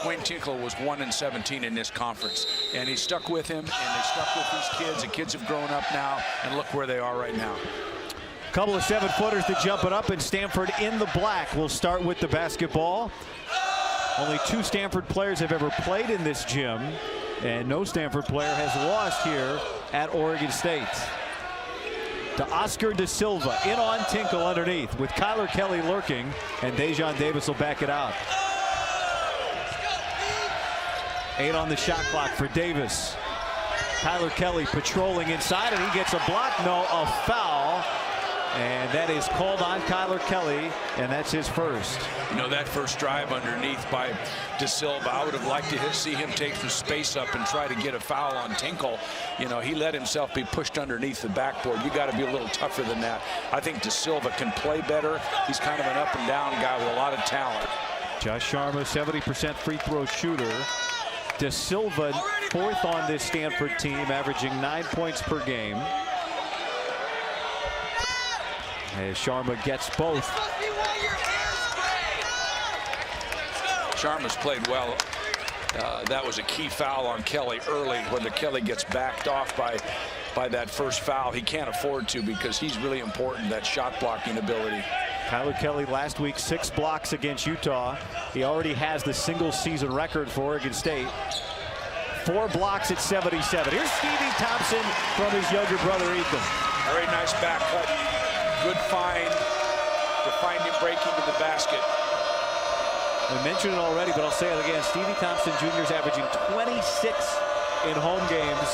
Wayne Tinkle was 1-17 in this conference, and he stuck with him, and they stuck with these kids. The kids have grown up now, and look where they are right now. Couple of 7-footers to jump it up, and Stanford in the black will start with the basketball. Only 2 Stanford players have ever played in this gym, and no Stanford player has lost here at Oregon State. To Oscar De Silva, in on Tinkle underneath, with Kyler Kelly lurking, and Dejan Davis will back it out. 8 on the shot clock for Davis. Kyler Kelly patrolling inside, and he gets a block. No, a foul. And that is called on Kyler Kelly, and that's his first. You know, that first drive underneath by De Silva, I would have liked to see him take the space up and try to get a foul on Tinkle. You know, he let himself be pushed underneath the backboard. You got to be a little tougher than that. I think De Silva can play better. He's kind of an up and down guy with a lot of talent. Josh Sharma, 70% free throw shooter. De Silva, 4th on this Stanford team, averaging 9 points per game. As Sharma gets both. Sharma's played well. That was a key foul on Kelly early. Whether Kelly gets backed off by that first foul, he can't afford to, because he's really important, that shot blocking ability. Kyler Kelly last week, 6 blocks against Utah. He already has the single season record for Oregon State. 4 blocks at 77. Here's Stevie Thompson from his younger brother Ethan. Very nice back cut. Good find to find him breaking to the basket. I mentioned it already, but I'll say it again. Stevie Thompson Jr. is averaging 26 in home games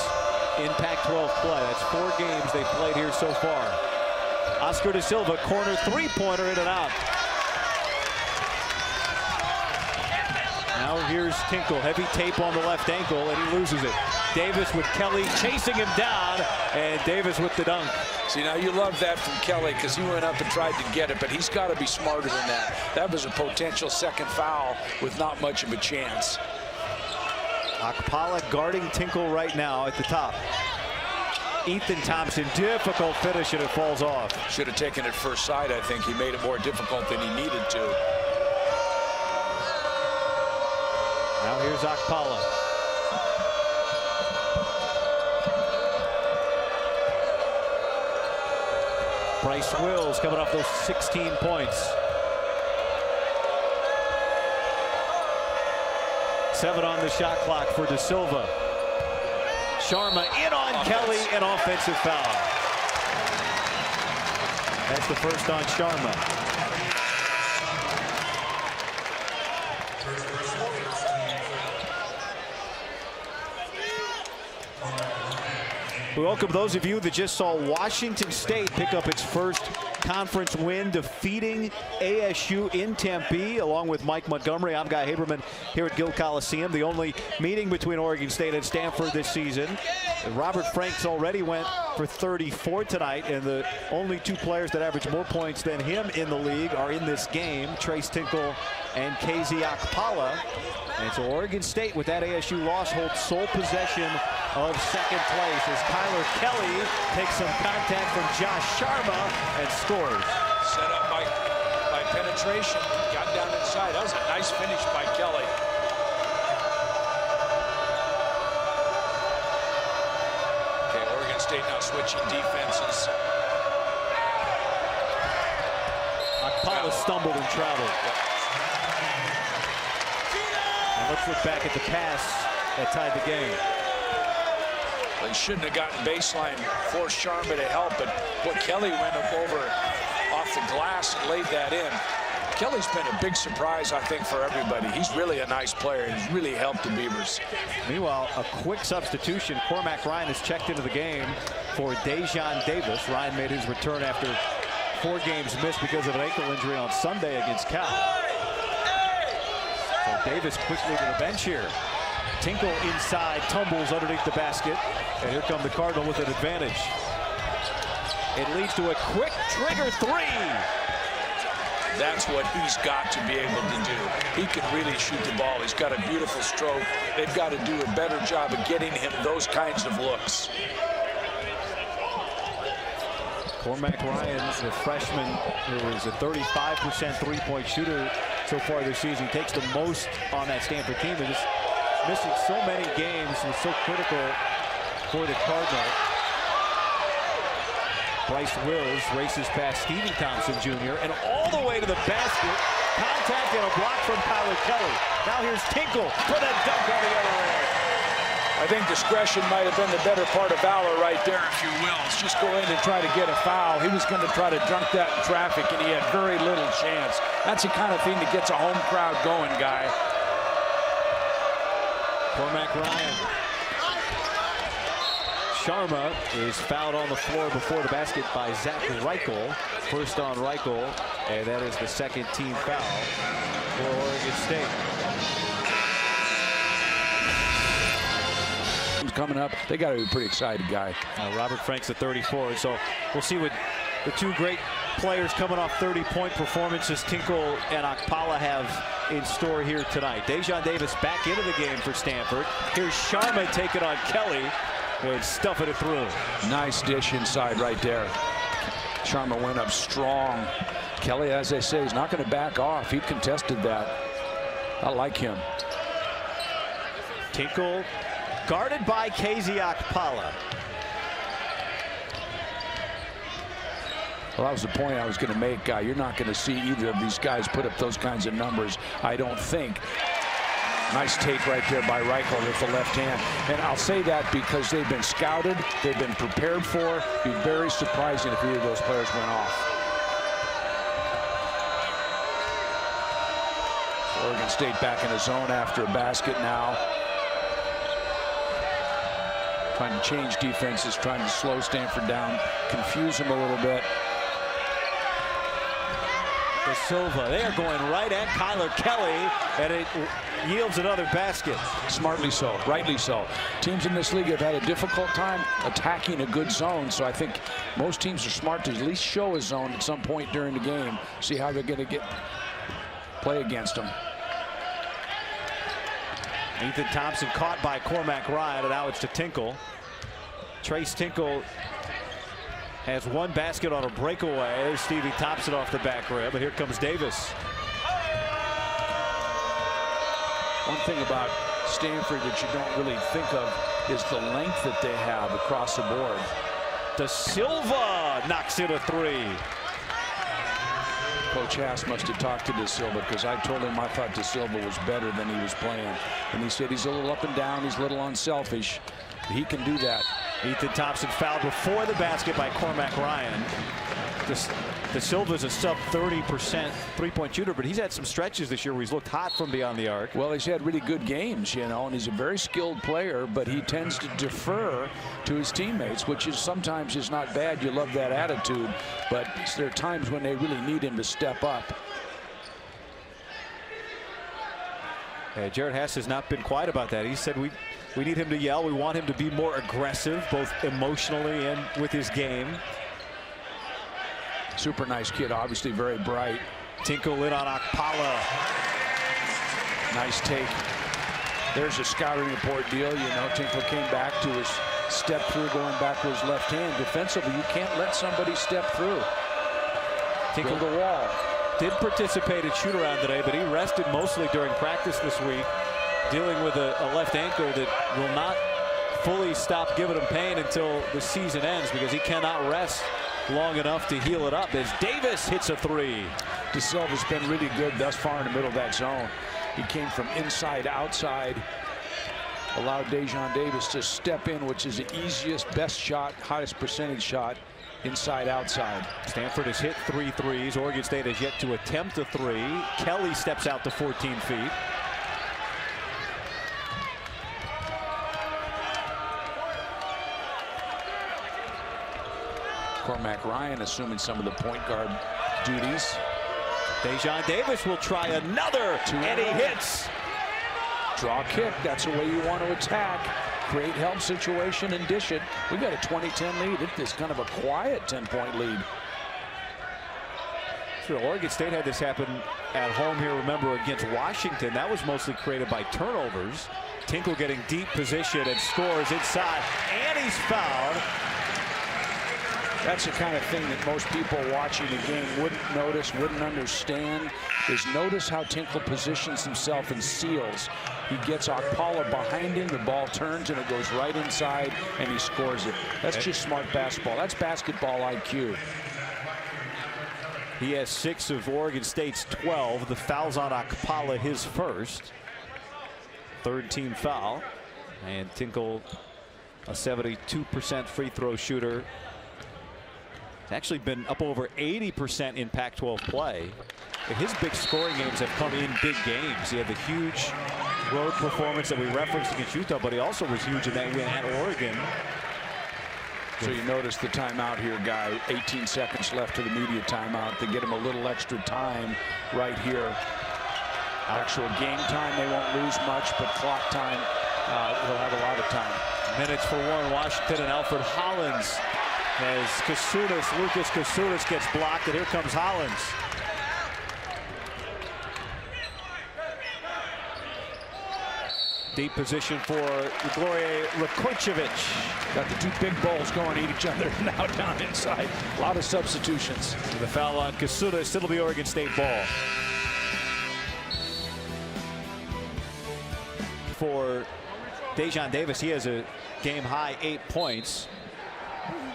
in Pac-12 play. That's 4 games they've played here so far. Oscar De Silva, corner 3-pointer, in and out. Now here's Tinkle, heavy tape on the left ankle, and he loses it. Davis with Kelly chasing him down, and Davis with the dunk. See, now you love that from Kelly, because he went up and tried to get it, but he's got to be smarter than that. That was a potential second foul with not much of a chance. Akpala guarding Tinkle right now at the top. Ethan Thompson, difficult finish, and it falls off. Should have taken it first side. I think he made it more difficult than he needed to. Now here's Akpala. Bryce Wills coming off those 16 points. 7 on the shot clock for De Silva. Sharma in on Kelly, an offensive foul. That's the first on Sharma. We welcome those of you that just saw Washington State pick up its first conference win, defeating ASU in Tempe, along with Mike Montgomery. I'm Guy Haberman here at Gill Coliseum, the only meeting between Oregon State and Stanford this season. Robert Franks already went for 34 tonight, and the only 2 players that average more points than him in the league are in this game, Trace Tinkle and KZ Akpala. And so Oregon State, with that ASU loss, holds sole possession of second place as Kyler Kelly takes some contact from Josh Sharma and scores. Set up by penetration, got down inside. That was a nice finish by Kelly. Okay, Oregon State now switching defenses. Akpala stumbled and traveled. And let's look back at the pass that tied the game. They shouldn't have gotten baseline, forced Sharma to help, but Kelly went over off the glass and laid that in. Kelly's been a big surprise, I think, for everybody. He's really a nice player, and he's really helped the Beavers. Meanwhile, a quick substitution. Cormac Ryan has checked into the game for Dejan Davis. Ryan made his return after 4 games missed because of an ankle injury on Sunday against Cal. So Davis quickly to the bench here. Tinkle inside, tumbles underneath the basket, and here come the Cardinal with an advantage. It leads to a quick trigger 3. That's what he's got to be able to do. He can really shoot the ball. He's got a beautiful stroke. They've got to do a better job of getting him those kinds of looks. Cormac Ryan, the freshman, who is a 35% three-point shooter, so far this season. He takes the most on that Stanford team. They're just missing so many games and so critical for the Cardinal. Bryce Wills races past Stevie Thompson Jr. and all the way to the basket. Contact and a block from Kyler Kelly. Now here's Tinkle for that dunk on the other end. I think discretion might have been the better part of valor right there, if you will. It's just go in and try to get a foul. He was going to try to dunk that in traffic, and he had very little chance. That's the kind of thing that gets a home crowd going, Guy. Cormac Ryan. Sharma is fouled on the floor before the basket by Zach Reichel. First on Reichel, and that is the second team foul for Oregon State. Coming up, they got to be pretty excited, Guy. Robert Frank's at 34, so we'll see what the two great players coming off 30-point performances, Tinkle and Okpala, have in store here tonight. Dejon Davis back into the game for Stanford. Here's Sharma taking on Kelly and stuffing it through. Nice dish inside right there. Sharma went up strong. Kelly, as I say, is not going to back off. He contested that. I like him. Tinkle guarded by KZ Okpala. Well, that was the point I was going to make, Guy. You're not going to see either of these guys put up those kinds of numbers, I don't think. Nice take right there by Reichel with the left hand. And I'll say that because they've been scouted, they've been prepared for. It'd be very surprising if either of those players went off. Oregon State back in the zone after a basket now. Trying to change defenses, trying to slow Stanford down, confuse them a little bit. De Silva, they are going right at Kyler Kelly, and it yields another basket. Smartly so, rightly so. Teams in this league have had a difficult time attacking a good zone, so I think most teams are smart to at least show a zone at some point during the game, see how they're going to play against them. Ethan Thompson caught by Cormac Ryan, and now it's to Tinkle. Trace Tinkle has one basket on a breakaway. There's Stevie Thompson off the back rim, but here comes Davis. One thing about Stanford that you don't really think of is the length that they have across the board. De Silva knocks in a three. Coach Haas must have talked to De Silva, because I told him I thought De Silva was better than he was playing. And he said he's a little up and down, he's a little unselfish. He can do that. Ethan Thompson fouled before the basket by Cormac Ryan. De Silva's a sub 30% three-point shooter, but he's had some stretches this year where he's looked hot from beyond the arc. Well, he's had really good games, you know, and he's a very skilled player, but he tends to defer to his teammates, which is sometimes is not bad. You love that attitude, but there are times when they really need him to step up. Jared Haas has not been quiet about that. He said we need him to yell. We want him to be more aggressive, both emotionally and with his game. Super nice kid, obviously very bright. Tinkle in on Okpala. Nice take. There's a scouting report deal. You know, Tinkle came back to his step through, going back to his left hand. Defensively, you can't let somebody step through. Tinkle the wall. Did participate in shoot around today, but he rested mostly during practice this week, dealing with a left ankle that will not fully stop giving him pain until the season ends, because he cannot rest long enough to heal it up as Davis hits a three. De Silva's been really good thus far in the middle of that zone. He came from inside outside, allowed Dejon Davis to step in, which is the easiest, best shot, highest percentage shot, inside outside. Stanford has hit 3 threes. Oregon State has yet to attempt a three. Kelly steps out to 14 feet. Cormac Ryan assuming some of the point guard duties. Dejon Davis will try another, and he hits. Draw kick, that's the way you want to attack. Create help situation and dish it. We got a 20-10 lead. It's kind of a quiet 10-point lead. Sure, Oregon State had this happen at home here, remember, against Washington. That was mostly created by turnovers. Tinkle getting deep position and scores inside, and he's fouled. That's the kind of thing that most people watching the game wouldn't notice, wouldn't understand, is notice how Tinkle positions himself and seals. He gets Akpala behind him, the ball turns, and it goes right inside, and he scores it. That's just smart basketball. That's basketball IQ. He has 6 of Oregon State's 12. The foul's on Akpala, his first. Third team foul. And Tinkle, a 72% free throw shooter. He's actually been up over 80% in Pac-12 play. But his big scoring games have come in big games. He had the huge road performance that we referenced against Utah, but he also was huge in that win at Oregon. So you notice the timeout here, Guy. 18 seconds left to the media timeout. They get him a little extra time right here. Actual game time, they won't lose much, but clock time, he'll have a lot of time. Minutes for Warren Washington and Alfred Hollins as Lucas Kasunas gets blocked, and here comes Hollins. Deep position for Gloria Rakocevic. Got the two big balls going at each other now down inside. A lot of substitutions. The foul on Kasunas. It'll be Oregon State ball. For Dejan Davis, he has a game-high 8 points.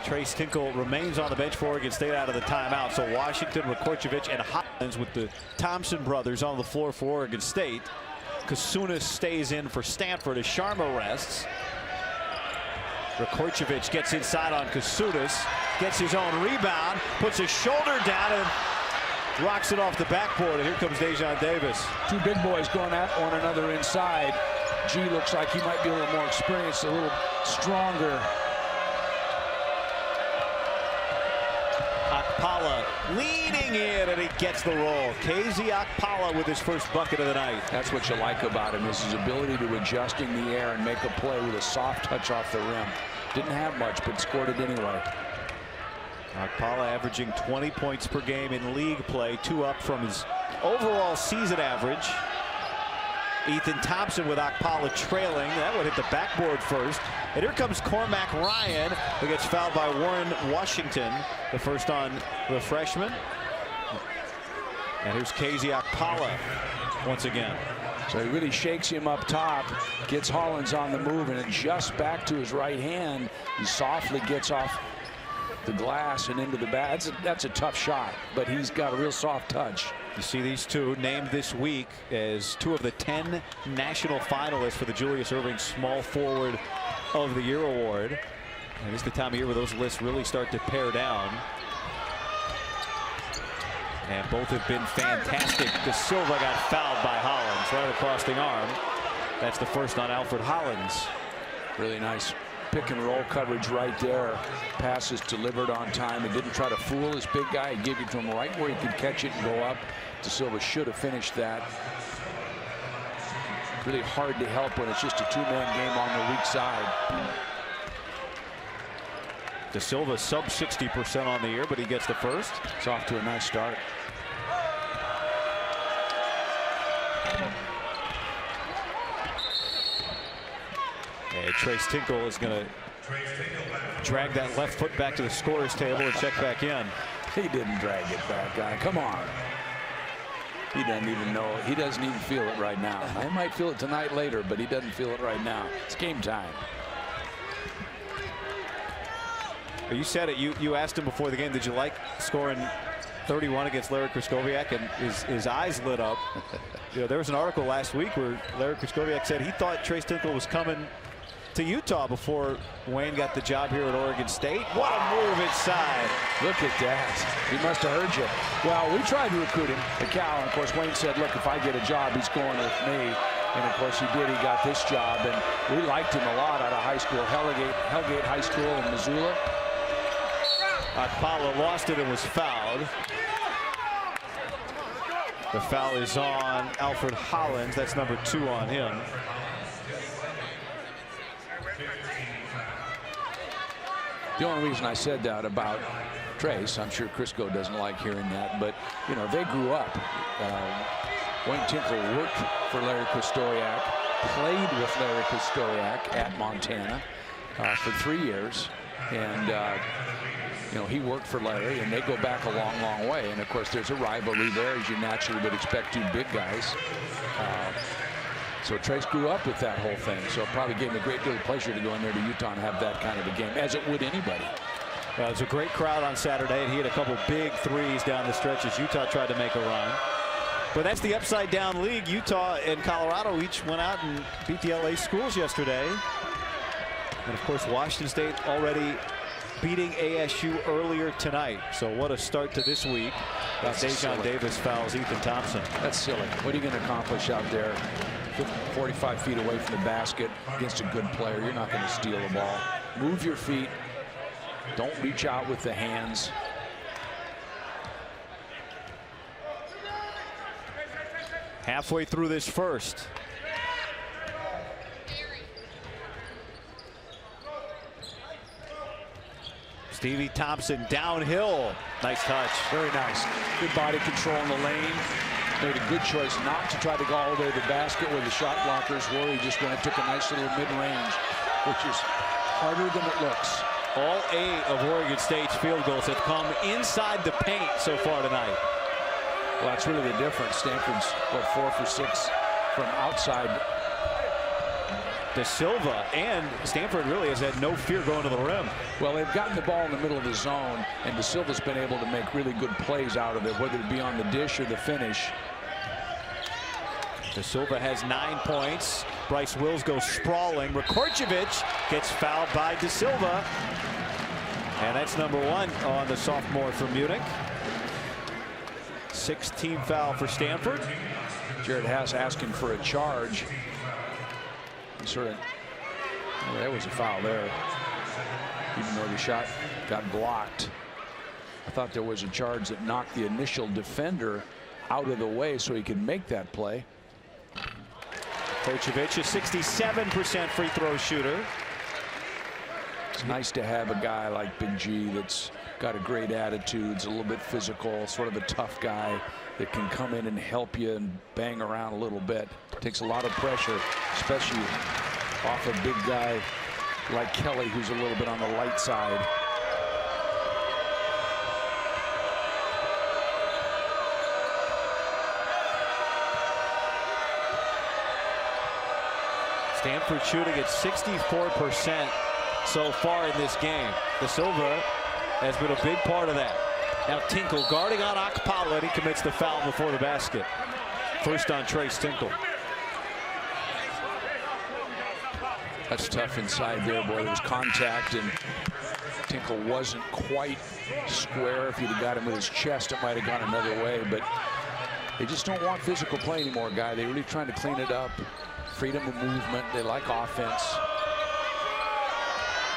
Trace Tinkle remains on the bench for Oregon State out of the timeout. So Washington, Rakocevic, and Hollins with the Thompson brothers on the floor for Oregon State. Kasunas stays in for Stanford as Sharma rests. Rakocevic gets inside on Kasunas, gets his own rebound, puts his shoulder down and rocks it off the backboard. And here comes Dejan Davis. Two big boys going at one another inside. G looks like he might be a little more experienced, a little stronger. Akpala leaning in, and he gets the roll. KZ Akpala with his first bucket of the night. That's what you like about him, is his ability to adjust in the air and make a play with a soft touch off the rim. Didn't have much, but scored it anyway. Akpala averaging 20 points per game in league play, 2 up from his overall season average. Ethan Thompson with Akpala trailing. That would hit the backboard first. And here comes Cormac Ryan, who gets fouled by Warren Washington. The first on the freshman. And here's KZ Akpala once again. So he really shakes him up top, gets Hollins on the move, and adjusts back to his right hand. He softly gets off the glass and into the bat. That's a tough shot, but he's got a real soft touch. You see these two named this week as 2 of the 10 national finalists for the Julius Erving Small Forward of the Year award. And it's the time of year where those lists really start to pare down. And both have been fantastic. De Silva got fouled by Hollins right across the arm. That's the first on Alfred Hollins. Really nice pick and roll coverage right there. Passes delivered on time. He didn't try to fool this big guy. He gave it to him right where he could catch it and go up. De Silva should have finished that. Really hard to help when it's just a 2-man game on the weak side. De Silva sub 60% on the year, but he gets the first. It's off to a nice start. And Trace Tinkle is going to drag that left foot back to the scorer's table and check back in. He didn't drag it back, guy. Come on. He doesn't even know. He doesn't even feel it right now. I might feel it tonight later, but he doesn't feel it right now. It's game time. You said it. You asked him before the game, did you like scoring 31 against Larry Kraskowiak? And his eyes lit up. You know, there was an article last week where Larry Kraskowiak said he thought Trace Tinkle was coming to Utah before Wayne got the job here at Oregon State. What a move inside. Look at that. He must have heard you. Well, we tried to recruit him at Cal, and of course Wayne said, look, if I get a job, he's going with me. And of course he did. He got this job, and we liked him a lot out of high school. Hellgate High School in Missoula. Akpala lost it and was fouled. The foul is on Alfred Hollins. That's number 2 on him. The only reason I said that about Trace, I'm sure Crisco doesn't like hearing that, but you know, they grew up. Wayne Tinkle worked for Larry Kraskowiak, played with Larry Kraskowiak at Montana for 3 years, and You know, he worked for Larry, and they go back a long, long way. And of course, there's a rivalry there, as you naturally would expect, two big guys. So Trace grew up with that whole thing. So it probably gave him a great deal of pleasure to go in there to Utah and have that kind of a game, as it would anybody. Well, it was a great crowd on Saturday, and he had a couple big threes down the stretch as Utah tried to make a run. But that's the upside down league. Utah and Colorado each went out and beat the LA schools yesterday. And of course, Washington State already beating ASU earlier tonight. So what a start to this week. That's Dejan Davis fouls Ethan Thompson. That's silly. What are you going to accomplish out there 45 feet away from the basket against a good player? You're not going to steal the ball. Move your feet. Don't reach out with the hands. Halfway through this first. Stevie Thompson downhill. Nice touch. Very nice. Good body control in the lane. Made a good choice not to try to go all the way to the basket where the shot blockers were. He just went and took a nice little mid-range, which is harder than it looks. All 8 of Oregon State's field goals have come inside the paint so far tonight. Well, that's really the difference. Stanford's, what, 4 for 6 from outside. De Silva and Stanford really has had no fear going to the rim. Well, they've gotten the ball in the middle of the zone, and De Silva's been able to make really good plays out of it, whether it be on the dish or the finish. De Silva has 9 points. Bryce Wills goes sprawling. Rekorcevic gets fouled by De Silva. And that's number 1 on the sophomore from Munich. 6th team foul for Stanford. Jared Haas asking for a charge. Sort of, well, there was a foul there, even though the shot got blocked. I thought there was a charge that knocked the initial defender out of the way so he could make that play. Rekorcevic, a 67% free throw shooter. It's nice to have a guy like Big G that's got a great attitude, is a little bit physical, sort of a tough guy that can come in and help you and bang around a little bit. Takes a lot of pressure, especially off a big guy like Kelly, who's a little bit on the light side. Stanford shooting at 64% so far in this game. De Silva has been a big part of that. Now Tinkle guarding on Akpala, and he commits the foul before the basket. First on Trace Tinkle. That's tough inside there, boy. There was contact, and Tinkle wasn't quite square. If he'd have got him with his chest, it might have gone another way. But they just don't want physical play anymore, guy. They're really trying to clean it up. Freedom of movement. They like offense.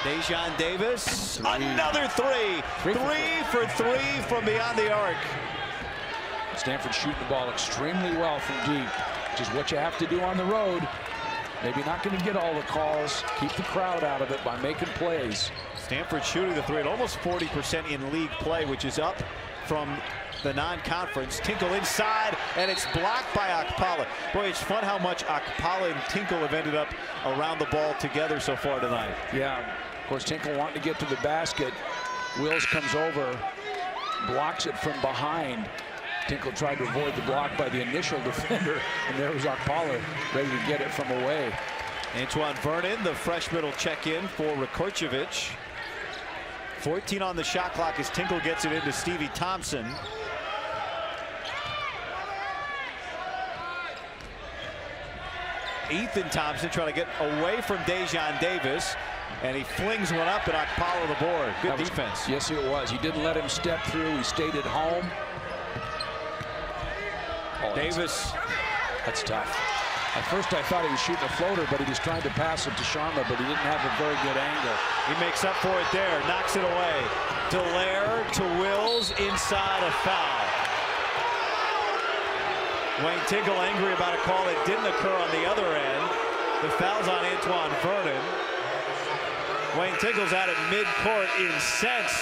Dejan Davis, another three. Three for three from beyond the arc. Stanford shooting the ball extremely well from deep, which is what you have to do on the road. Maybe not going to get all the calls. Keep the crowd out of it by making plays. Stanford shooting the three at almost 40% in league play, which is up from the non-conference. Tinkle inside, and it's blocked by Akpala. Boy, it's fun how much Akpala and Tinkle have ended up around the ball together so far tonight. Yeah, of course, Tinkle wanting to get to the basket. Wills comes over, blocks it from behind. Tinkle tried to avoid the block by the initial defender, and there was Akpala ready to get it from away. Antoine Vernon, the freshman, will check in for Rekorcevic. 14 on the shot clock as Tinkle gets it into Stevie Thompson. Ethan Thompson trying to get away from Dejan Davis, and he flings one up, and Akpala the board. Good defense. Yes, it was. He didn't let him step through. He stayed at home. Oh, Davis. That's tough. At first I thought he was shooting a floater, but he was trying to pass it to Sharma, but he didn't have a very good angle. He makes up for it there, knocks it away. Dallaire to Wills, inside, a foul. Wayne Tinkle angry about a call that didn't occur on the other end. The foul's on Antoine Vernon. Wayne Tinkle's out at midcourt, incensed.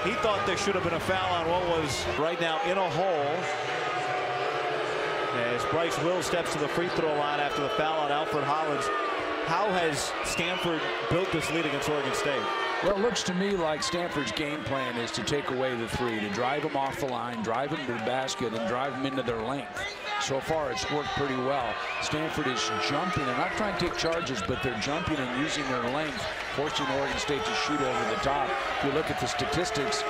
He thought there should have been a foul on what was right now in a hole. As Bryce Wills steps to the free throw line after the foul on Alfred Hollins. How has Stanford built this lead against Oregon State? Well, it looks to me like Stanford's game plan is to take away the three, to drive them off the line, drive them to the basket, and drive them into their length. So far, it's worked pretty well. Stanford is jumping. They're not trying to take charges, but they're jumping and using their length, forcing Oregon State to shoot over the top. If you look at the statistics,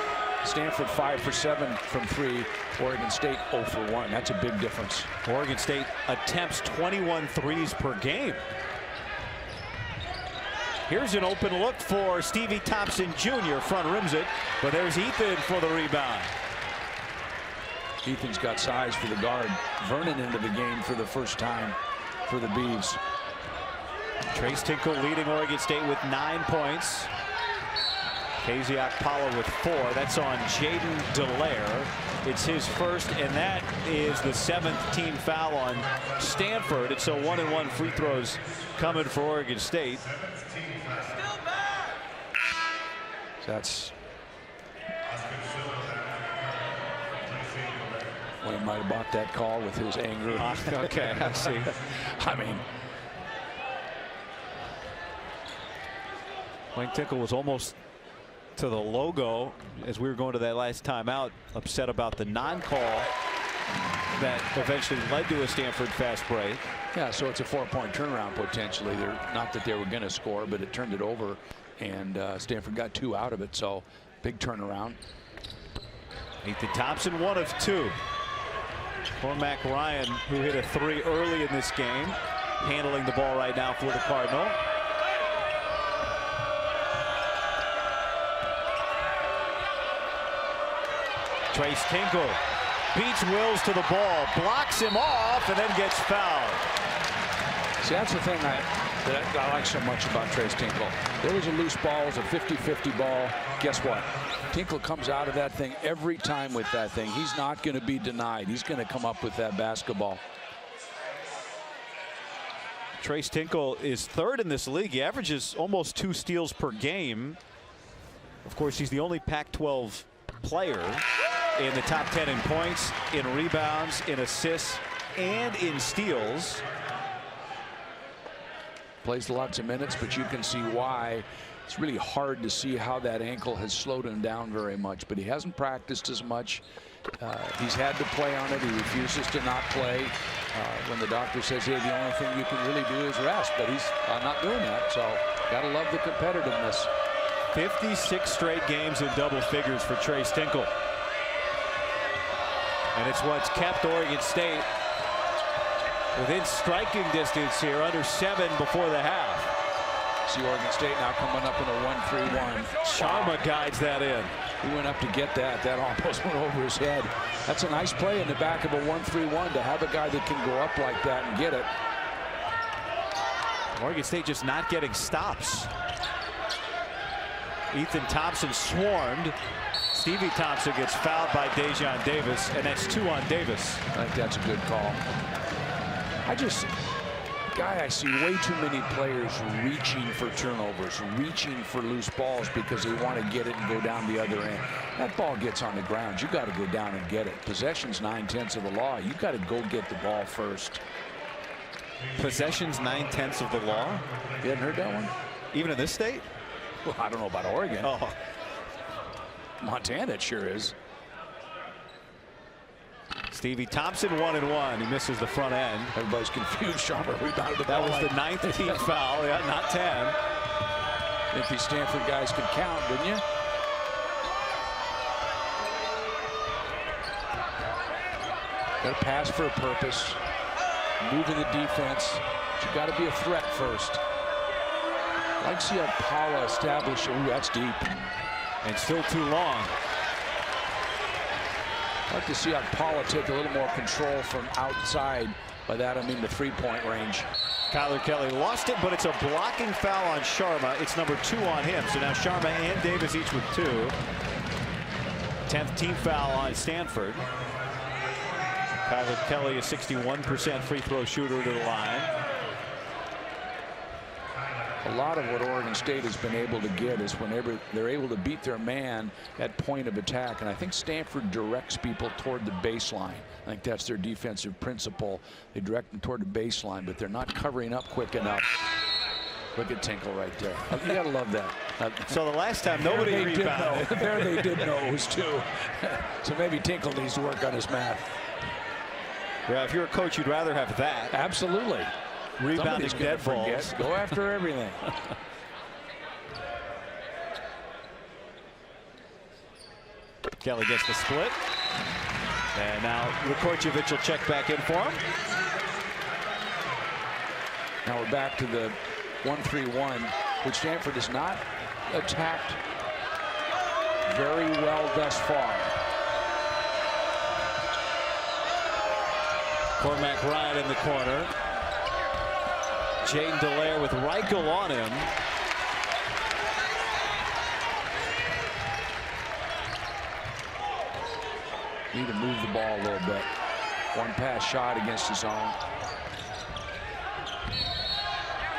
Stanford 5 for 7 from 3. Oregon State 0 for 1. That's a big difference. Oregon State attempts 21 threes per game. Here's an open look for Stevie Thompson Jr. Front rims it, but there's Ethan for the rebound. Ethan's got size for the guard. Vernon into the game for the first time for the Beavs. Trace Tinkle leading Oregon State with 9 points. Casey Okpala with 4. That's on Jaden Dallaire. It's his first, and that is the 7th team foul on Stanford. And so 1-and-1 free throws coming for Oregon State. That's well, he might have bought that call with his anger. Okay, I see. I mean, Wayne Tinkle was almost to the logo as we were going to that last timeout, upset about the non-call that eventually led to a Stanford fast break. yeah, so it's a 4-point turnaround potentially. They're not that they were going to score, but it turned it over, and Stanford got 2 out of it. So big turnaround. Ethan Thompson, 1 of 2. Cormac Ryan, who hit a 3 early in this game, handling the ball right now for the Cardinal. Trace Tinkle beats Wills to the ball, blocks him off, and then gets fouled. See, that's the thing that I like so much about Trace Tinkle. There was a loose ball, it was a 50-50 ball. Guess what? Tinkle comes out of that thing every time with that thing. He's not going to be denied. He's going to come up with that basketball. Trace Tinkle is 3rd in this league. He averages almost 2 steals per game. Of course, he's the only Pac-12 player in the top 10 in points, in rebounds, in assists, and in steals. Plays lots of minutes, but you can see why. It's really hard to see how that ankle has slowed him down very much, but he hasn't practiced as much. He's had to play on it. He refuses to not play when the doctor says, hey, the only thing you can really do is rest, but he's not doing that. So gotta love the competitiveness. 56 straight games in double figures for Trace Tinkle. And it's what's kept Oregon State within striking distance here, under 7 before the half. See Oregon State now coming up in a 1-3-1. Sharma guides that in. He went up to get that. That almost went over his head. That's a nice play in the back of a 1-3-1 to have a guy that can go up like that and get it. Oregon State just not getting stops. Ethan Thompson swarmed. Stevie Thompson gets fouled by Dejon Davis, and that's 2 on Davis. I think that's a good call. I see way too many players reaching for turnovers, reaching for loose balls because they want to get it and go down the other end. That ball gets on the ground. You got to go down and get it. Possession's 9/10 of the law. You got to go get the ball first. Possession's 9/10 of the law? You hadn't heard that one? Even in this state? Well, I don't know about Oregon. Oh. Montana, it sure is. Stevie Thompson 1-and-1. He misses the front end. Everybody's confused. Sharma rebounded the ball. That was the 9th team foul. Yeah, not 10. If these Stanford guys could count, wouldn't you? Got to pass for a purpose. Moving the defense. But you got to be a threat first. I like to see Paula establish. Ooh, that's deep. And still too long. I'd like to see Paula take a little more control from outside. By that, I mean the 3-point range. Kyler Kelly lost it, but it's a blocking foul on Sharma. It's number 2 on him. So now Sharma and Davis each with 2. 10th team foul on Stanford. Kyler Kelly, a 61% free throw shooter to the line. A lot of what Oregon State has been able to get is whenever they're able to beat their man at point of attack. And I think Stanford directs people toward the baseline. I think that's their defensive principle. They direct them toward the baseline, but they're not covering up quick enough. Look at Tinkle right there. You got to love that. So the last time nobody rebounded. There they did know it was 2. So maybe Tinkle needs to work on his math. Yeah, if you're a coach, you'd rather have that. Absolutely. Rebounding dead balls. Go after everything. Kelly gets the split. And now Rakocevic will check back in for him. Now we're back to the 1-3-1, which Stanford has not attacked very well thus far. Cormac Ryan in the corner. Jaden Dallaire with Reichel on him. Need to move the ball a little bit. One pass shot against his own.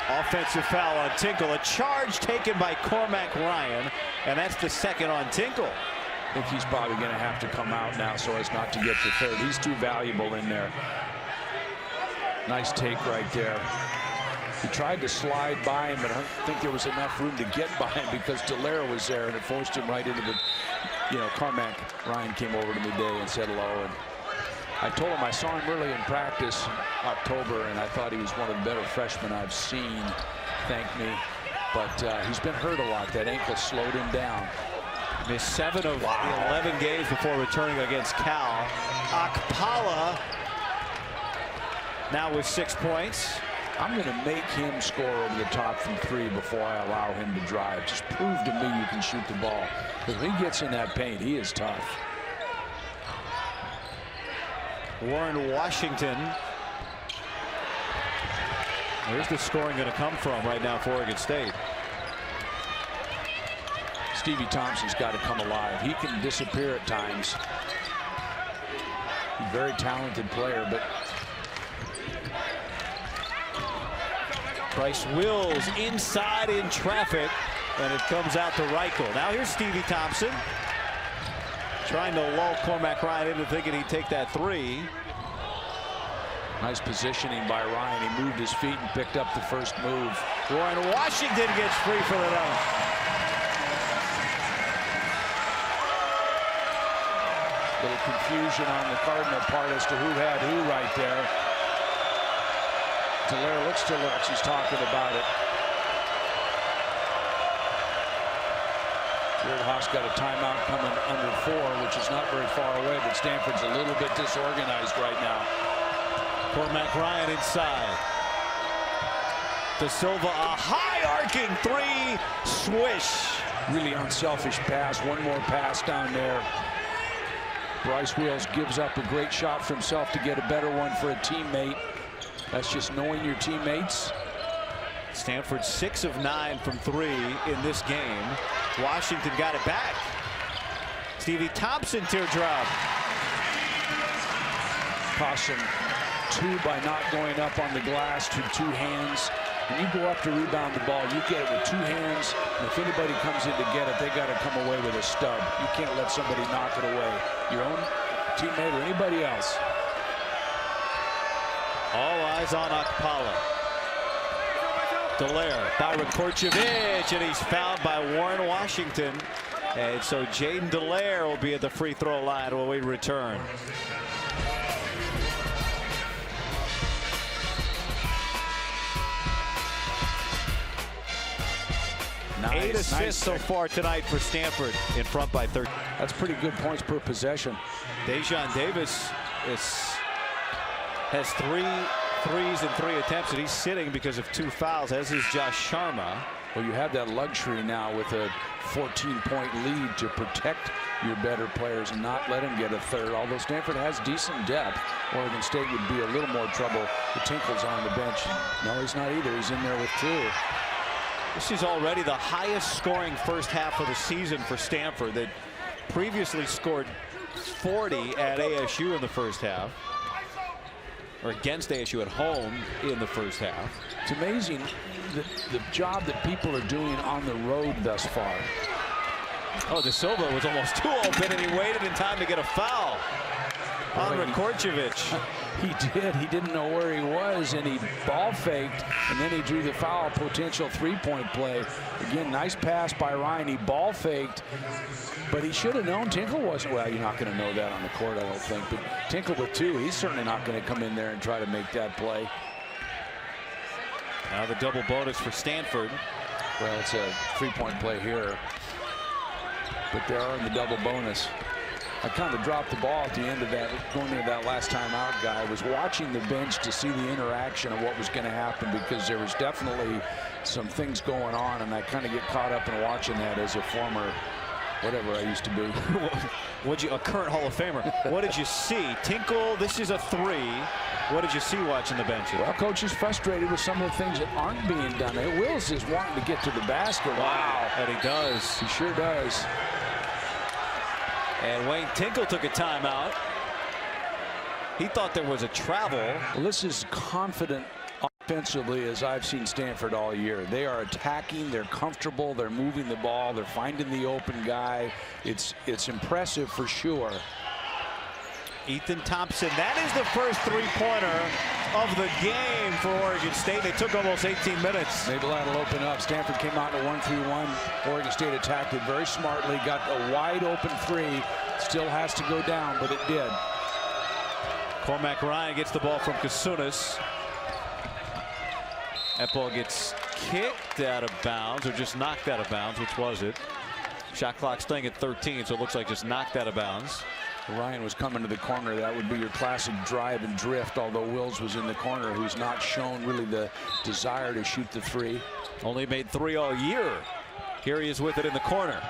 Offensive foul on Tinkle. A charge taken by Cormac Ryan, and that's the second on Tinkle. I think he's probably going to have to come out now so as not to get the third. He's too valuable in there. Nice take right there. He tried to slide by him, but I don't think there was enough room to get by him because Dallaire was there, and it forced him right into the, Cormac Ryan came over to me today and said hello. And I told him I saw him early in practice October, and I thought he was one of the better freshmen I've seen. Thank me. But he's been hurt a lot. That ankle slowed him down. Missed 7 of the 11 games before returning against Cal. Akpala now with 6 points. I'm going to make him score over the top from 3 before I allow him to drive. Just prove to me you can shoot the ball. Because when he gets in that paint, he is tough. Warren Washington. Where's the scoring going to come from right now for Oregon State? Stevie Thompson's got to come alive. He can disappear at times. He's a very talented player, but Bryce Wills inside in traffic, and it comes out to Reichel. Now here's Stevie Thompson trying to lull Cormac Ryan into thinking he'd take that 3. Nice positioning by Ryan. He moved his feet and picked up the first move. Warren Washington gets free for the dunk. Little confusion on the Cardinal part as to who had who right there. Dallaire looks to look. He's talking about it. Jared Haas got a timeout coming under 4, which is not very far away, but Stanford's a little bit disorganized right now. Cormac Ryan inside. De Silva, a high arcing 3, swish. Really unselfish pass. One more pass down there. Bryce Wills gives up a great shot for himself to get a better one for a teammate. That's just knowing your teammates. Stanford 6 of 9 from 3 in this game. Washington got it back. Stevie Thompson teardrop. Cost him 2 by not going up on the glass to 2 hands. When you go up to rebound the ball, you get it with 2 hands. And if anybody comes in to get it, they got to come away with a stub. You can't let somebody knock it away. Your own teammate or anybody else. All eyes on Akpala. Dallaire by Rakocevic, and he's fouled by Warren Washington. And so Jaden Dallaire will be at the free throw line when we return. Nice, 8 assists so far tonight for Stanford, in front by 13. That's pretty good points per possession. Dejon Davis has 3 threes and 3 attempts, and he's sitting because of 2 fouls, as is Josh Sharma. Well, you have that luxury now with a 14-point lead to protect your better players and not let them get a third. Although Stanford has decent depth, Oregon State would be a little more trouble. The Tinkle's on the bench. No, he's not either. He's in there with 2. This is already the highest scoring first half of the season for Stanford. They previously scored 40 at ASU in the first half, or against ASU at home in the first half. It's amazing the job that people are doing on the road thus far. Oh, De Silva was almost too open, and he waited in time to get a foul on Rakocevic. He did. He didn't know where he was, and he ball faked, and then he drew the foul, potential three-point play. Again, nice pass by Ryan. He ball faked, but he should have known Tinkle wasn't. Well, you're not going to know that on the court, I don't think. But Tinkle with two, he's certainly not going to come in there and try to make that play. Now the double bonus for Stanford. Well, it's a three-point play here, but they are in the double bonus. I kind of dropped the ball at the end of that, going into that last timeout guy. I was watching the bench to see the interaction of what was going to happen, because there was definitely some things going on, and I kind of get caught up in watching that as a former whatever I used to be. A current Hall of Famer. What did you see? Tinkle, this is a three. What did you see watching the bench? Well, Coach is frustrated with some of the things that aren't being done. Wills is wanting to get to the basket. Wow. And he does. He sure does. And Wayne Tinkle took a timeout. He thought there was a travel. Well, this is confident offensively as I've seen Stanford all year. They are attacking, they're comfortable, they're moving the ball, they're finding the open guy. It's impressive for sure. Ethan Thompson, that is the first three-pointer of the game for Oregon State. They took almost 18 minutes. Maybe that'll open up. Stanford came out in a 1-3-1. Oregon State attacked it very smartly, got a wide open three. Still has to go down, but it did. Cormac Ryan gets the ball from Kasunas. That ball gets kicked out of bounds, or just knocked out of bounds. Which was it? Shot clock staying at 13, so it looks like just knocked out of bounds. Ryan was coming to the corner. That would be your classic drive and drift, although Wills was in the corner, who's not shown really the desire to shoot the three. Only made three all year. Here he is with it in the corner.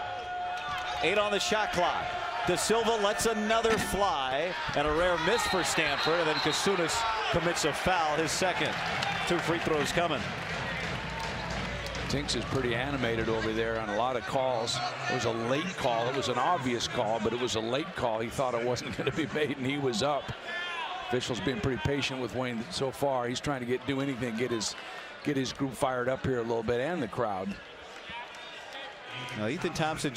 8 on the shot clock. De Silva lets another fly, and a rare miss for Stanford, and then Kasunas commits a foul, his second. 2 free throws coming. Tinks is pretty animated over there on a lot of calls. It was a late call. It was an obvious call, but it was a late call. He thought it wasn't going to be made, and he was up. Officials being pretty patient with Wayne so far. He's trying to do anything, get his group fired up here a little bit, and the crowd. Now Ethan Thompson.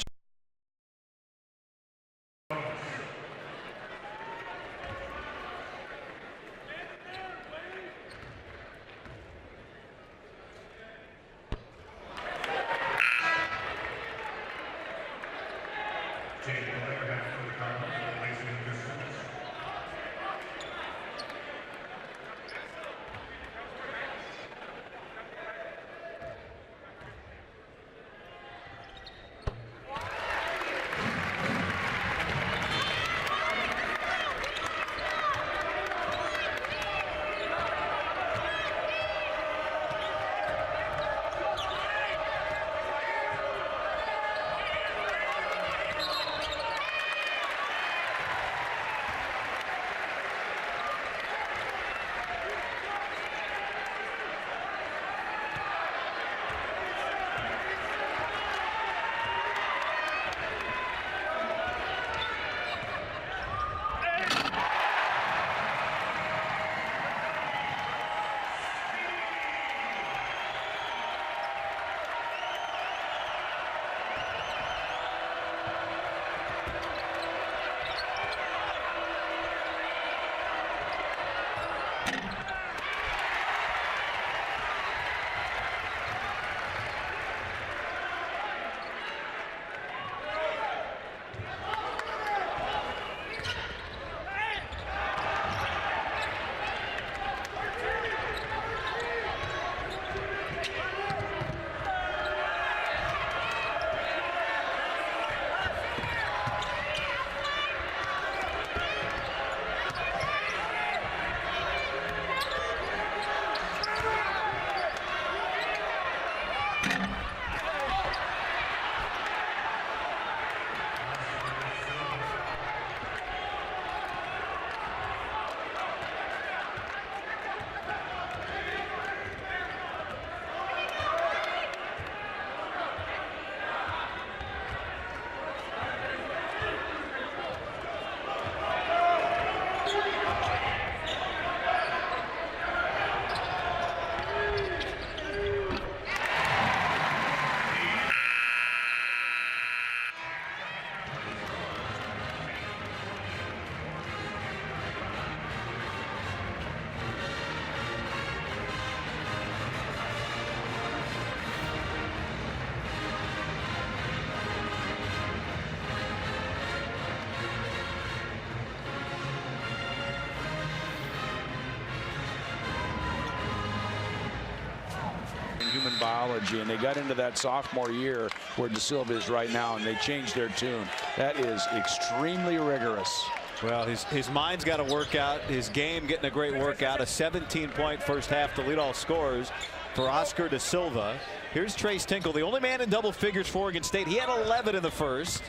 human biology, and they got into that sophomore year where De Silva is right now, and they changed their tune. That is extremely rigorous. Well, his mind's got to work out. His game getting a great workout. A 17-point first half to lead all scorers for Oscar De Silva. Here's Trace Tinkle, the only man in double figures for Oregon State. He had 11 in the first.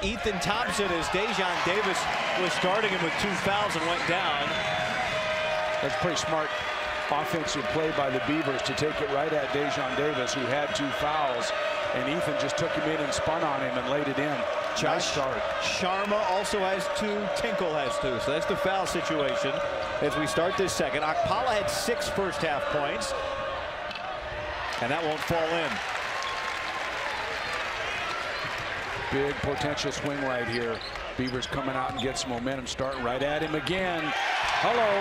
Ethan Thompson, as Dejon Davis was starting him with 2 fouls and went down. That's pretty smart offensive play by the Beavers to take it right at Dejon Davis, who had 2 fouls, and Ethan just took him in and spun on him and laid it in. Nice start. Sharma also has 2. Tinkle has 2. So that's the foul situation as we start this second. Akpala had 6 first half points, and that won't fall in. Big potential swing right here. Beavers coming out and get some momentum, starting right at him again. Hello.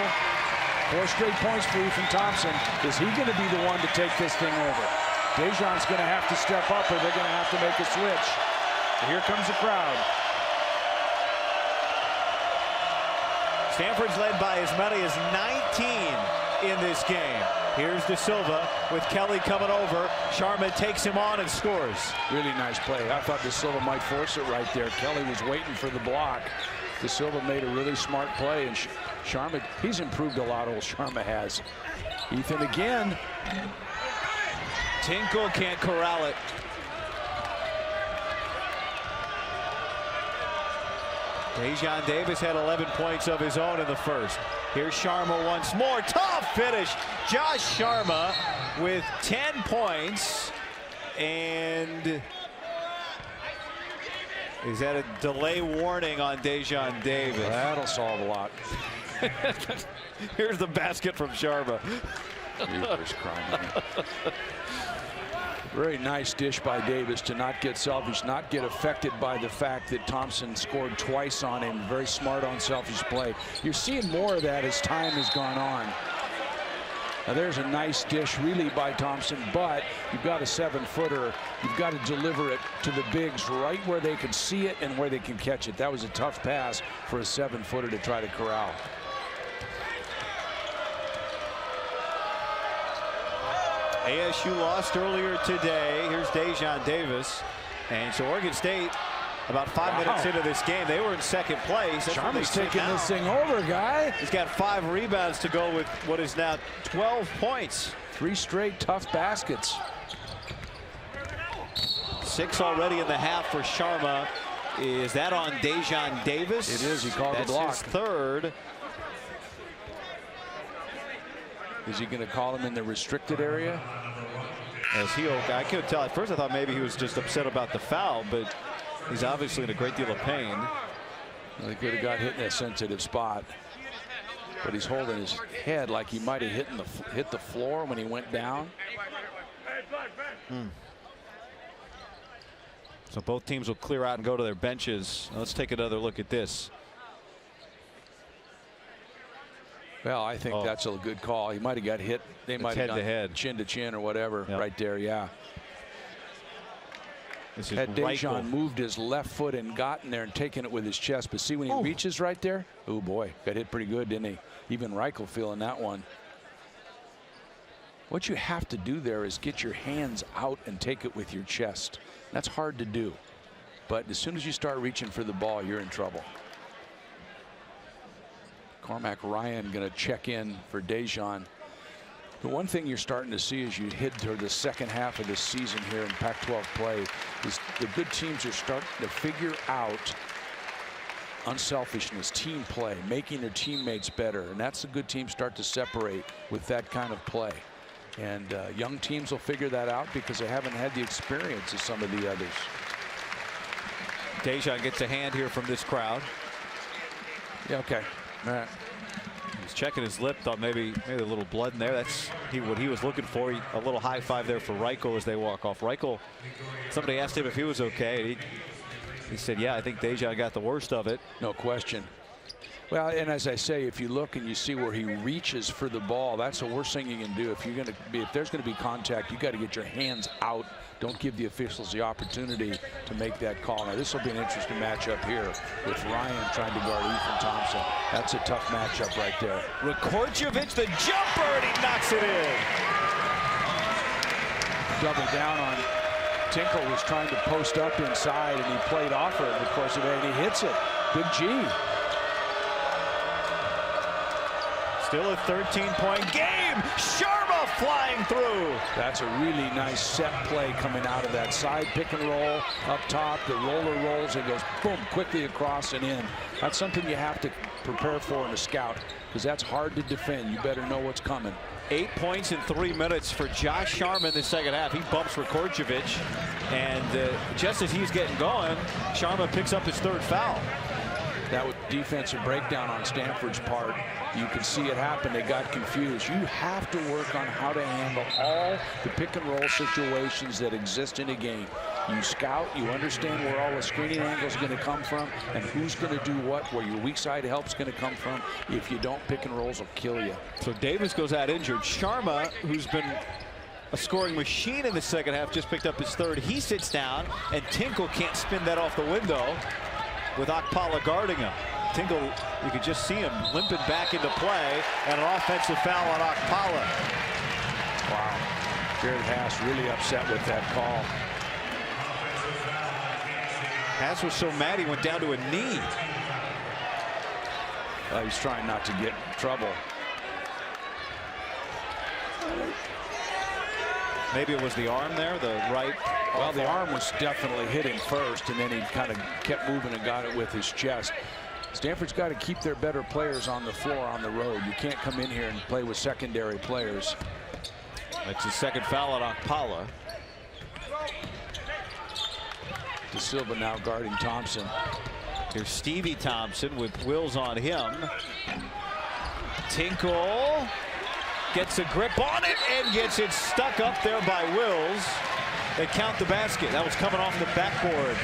4 straight points for Ethan Thompson. Is he going to be the one to take this thing over? Dejon's going to have to step up, or they're going to have to make a switch. Here comes the crowd. Stanford's led by as many as 19 in this game. Here's De Silva with Kelly coming over. Sharma takes him on and scores. Really nice play. I thought De Silva might force it right there. Kelly was waiting for the block. De Silva made a really smart play, and Sharma, he's improved a lot, old Sharma has. Ethan again. Tinkle can't corral it. Dejon Davis had 11 points of his own in the first. Here's Sharma once more. Tough finish. Josh Sharma with 10 points. And is that a delay warning on Dejon Davis? That'll solve a lot. Here's the basket from Sharma. Very nice dish by Davis to not get selfish, not get affected by the fact that Thompson scored twice on him. Very smart on selfish play. You're seeing more of that as time has gone on. Now there's a nice dish really by Thompson, but you've got a 7-footer. You've got to deliver it to the bigs right where they can see it and where they can catch it. That was a tough pass for a 7-footer to try to corral. ASU lost earlier today. Here's Dejon Davis. And so Oregon State, about 5 minutes into this game, they were in second place. Sharma's taking this thing over, guy. He's got 5 rebounds to go with what is now 12 points. 3 straight tough baskets. 6 already in the half for Sharma. Is that on Dejon Davis? It is. He called the block. That's his 3rd. Is he going to call him in the restricted area? As I couldn't tell. At first I thought maybe he was just upset about the foul, but he's obviously in a great deal of pain. Well, he could have got hit in a sensitive spot, but he's holding his head like he might have hit the floor when he went down. So both teams will clear out and go to their benches. Now let's take another look at this. Well, I think that's a good call. He might have got hit. They might have gone chin to chin or whatever right there. Yeah. Had Dejon moved his left foot and gotten there and taken it with his chest, but see when he reaches right there, oh boy, got hit pretty good, didn't he? Even Reichel feeling that one. What you have to do there is get your hands out and take it with your chest. That's hard to do, but as soon as you start reaching for the ball, you're in trouble. Cormac Ryan going to check in for Dejon. The one thing you're starting to see as you head toward the second half of this season here in Pac-12 play is the good teams are starting to figure out unselfishness, team play, making their teammates better, and that's the good teams start to separate with that kind of play. And young teams will figure that out because they haven't had the experience of some of the others. Dejon gets a hand here from this crowd. Yeah, okay. All right. He's checking his lip, thought maybe a little blood in there. That's what he was looking for. A little high five there for Reichel as they walk off. Reichel, somebody asked him if he was okay. He said, yeah, I think Dejon got the worst of it. No question. Well, and as I say, if you look and you see where he reaches for the ball, that's the worst thing you can do. If there's going to be contact, you got to get your hands out. Don't give the officials the opportunity to make that call. Now, this will be an interesting matchup here with Ryan trying to guard Ethan Thompson. That's a tough matchup right there. Rakorcevic, the jumper, and he knocks it in. double down on Tinkle, was trying to post up inside, and he played off her, of course, and he hits it. Big G. Still a 13-point game. Sharma flying through. That's a really nice set play coming out of that side pick and roll up top. The roller rolls and goes boom, quickly across and in. That's something you have to prepare for in a scout, because that's hard to defend. You better know what's coming. 8 points in 3 minutes for Josh Sharma in the second half. He bumps Rekordzjevic, and just as he's getting going, Sharma picks up his 3rd foul. That was defensive breakdown on Stanford's part. You could see it happen. They got confused. You have to work on how to handle all the pick and roll situations that exist in a game. You scout, you understand where all the screening angles are going to come from and who's going to do what, where your weak side help's going to come from. If you don't, pick and rolls will kill you. So Davis goes out injured. Sharma, who's been a scoring machine in the second half, just picked up his 3rd. He sits down, and Tinkle can't spin that off the window with Akpala guarding him. Tinkle, you could just see him limping back into play, and an offensive foul on Akpala. Wow. Jared Haas really upset with that call. Haas was so mad he went down to a knee. He's trying not to get in trouble. Maybe it was the arm there, the right. Well, the arm was definitely hitting first, and then he kind of kept moving and got it with his chest. Stanford's got to keep their better players on the floor on the road. You can't come in here and play with secondary players. That's his 2nd foul on Akpala. De Silva now guarding Thompson. Here's Stevie Thompson with Wills on him. Tinkle gets a grip on it and gets it stuck up there by Wills. They count the basket. That was coming off the backboard,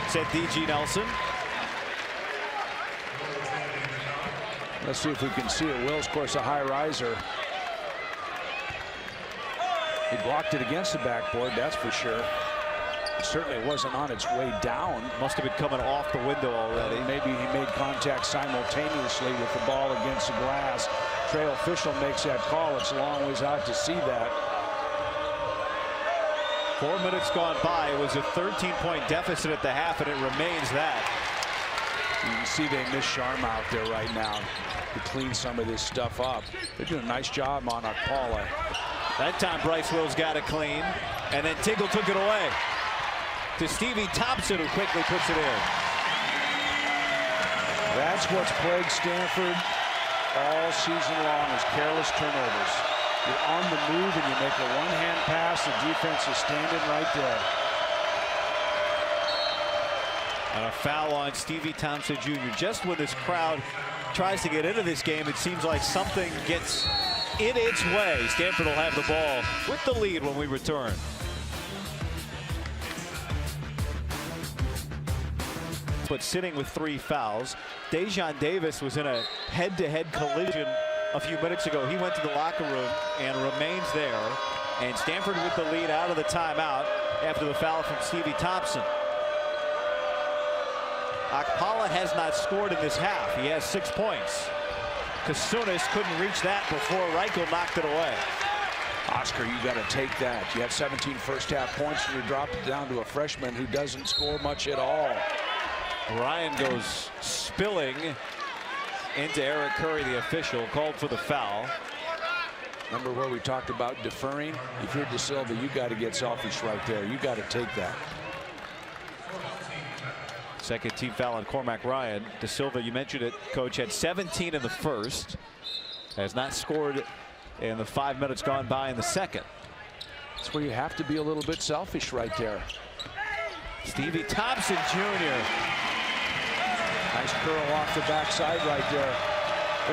said D.G. Nelson. Let's see if we can see it. Wills, of course, a high riser. He blocked it against the backboard, that's for sure. It certainly wasn't on its way down. Must have been coming off the window already. Maybe he made contact simultaneously with the ball against the glass. Trail official makes that call. It's a long ways out to see that. 4 minutes gone by. It was a 13-point deficit at the half, and it remains that. You can see they miss Sharma out there right now to clean some of this stuff up. They're doing a nice job on Akpala. That time Bryce Wills got it clean, and then Tinkle took it away to Stevie Thompson, who quickly puts it in. That's what's plagued Stanford all season long, is careless turnovers. You're on the move and you make a one-hand pass, the defense is standing right there. And a foul on Stevie Thompson Jr. Just when this crowd tries to get into this game, it seems like something gets in its way. Stanford will have the ball with the lead when we return. But sitting with 3 fouls. Dejon Davis was in a head-to-head collision a few minutes ago. He went to the locker room and remains there. And Stanford with the lead out of the timeout after the foul from Stevie Thompson. Akpala has not scored in this half. He has 6 points. Kasunas couldn't reach that before Reichel knocked it away. Oscar, you got to take that. You have 17 first-half points, and you drop it down to a freshman who doesn't score much at all. Ryan goes spilling into Eric Curry, the official, called for the foul. Remember where we talked about deferring? If you're De Silva, you got to get selfish right there. You got to take that. Second team foul on Cormac Ryan. De Silva, you mentioned it, Coach, had 17 in the first. Has not scored in the 5 minutes gone by in the second. That's where you have to be a little bit selfish right there. Stevie Thompson Jr. Nice curl off the backside right there.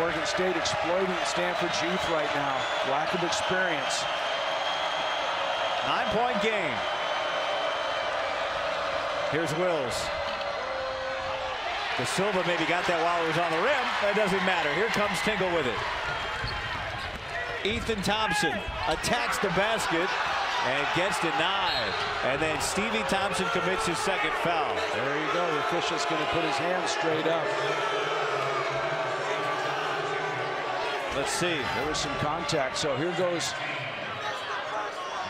Oregon State exploiting Stanford's youth right now. Lack of experience. 9-point game. Here's Wills. De Silva maybe got that while it was on the rim. That doesn't matter. Here comes Tinkle with it. Ethan Thompson attacks the basket and gets denied. And then Stevie Thompson commits his second foul. There you go. The official's going to put his hands straight up. Let's see. There was some contact. So here goes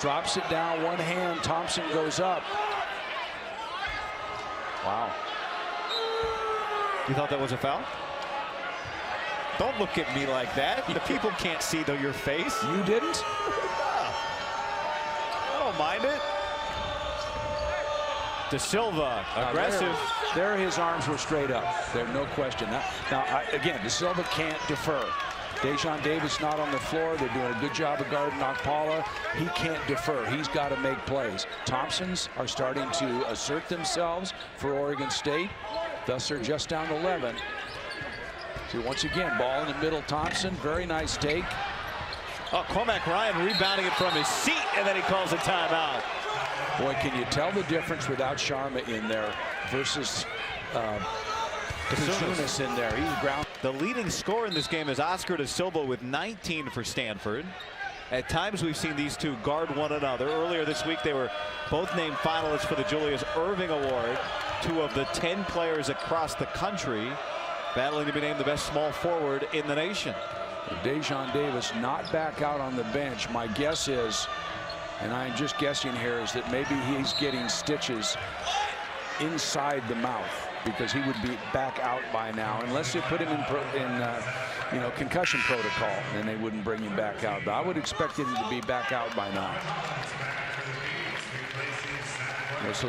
Drops it down, one hand. Thompson goes up. Wow. You thought that was a foul? Don't look at me like that. The people can't see your face. You didn't? I don't mind it. De Silva, aggressive. There his arms were straight up. There's no question. Again, De Silva can't defer. Dejon Davis not on the floor. They're doing a good job of guarding Okpala. He can't defer. He's got to make plays. Thompsons are starting to assert themselves for Oregon State. Thus, they're just down 11. So once again, ball in the middle. Thompson, very nice take. Oh, Cormac Ryan rebounding it from his seat, and then he calls a timeout. Boy, can you tell the difference without Sharma in there versus Kazunas in there. He's ground. The leading scorer in this game is Oscar De Silva with 19 for Stanford. At times we've seen these two guard one another. Earlier this week they were both named finalists for the Julius Erving Award. 2 of the 10 players across the country battling to be named the best small forward in the nation. Dejon Davis not back out on the bench. My guess is, and I'm just guessing here, is that maybe he's getting stitches inside the mouth, because he would be back out by now, unless they put him in concussion protocol, and they wouldn't bring him back out. But I would expect him to be back out by now. So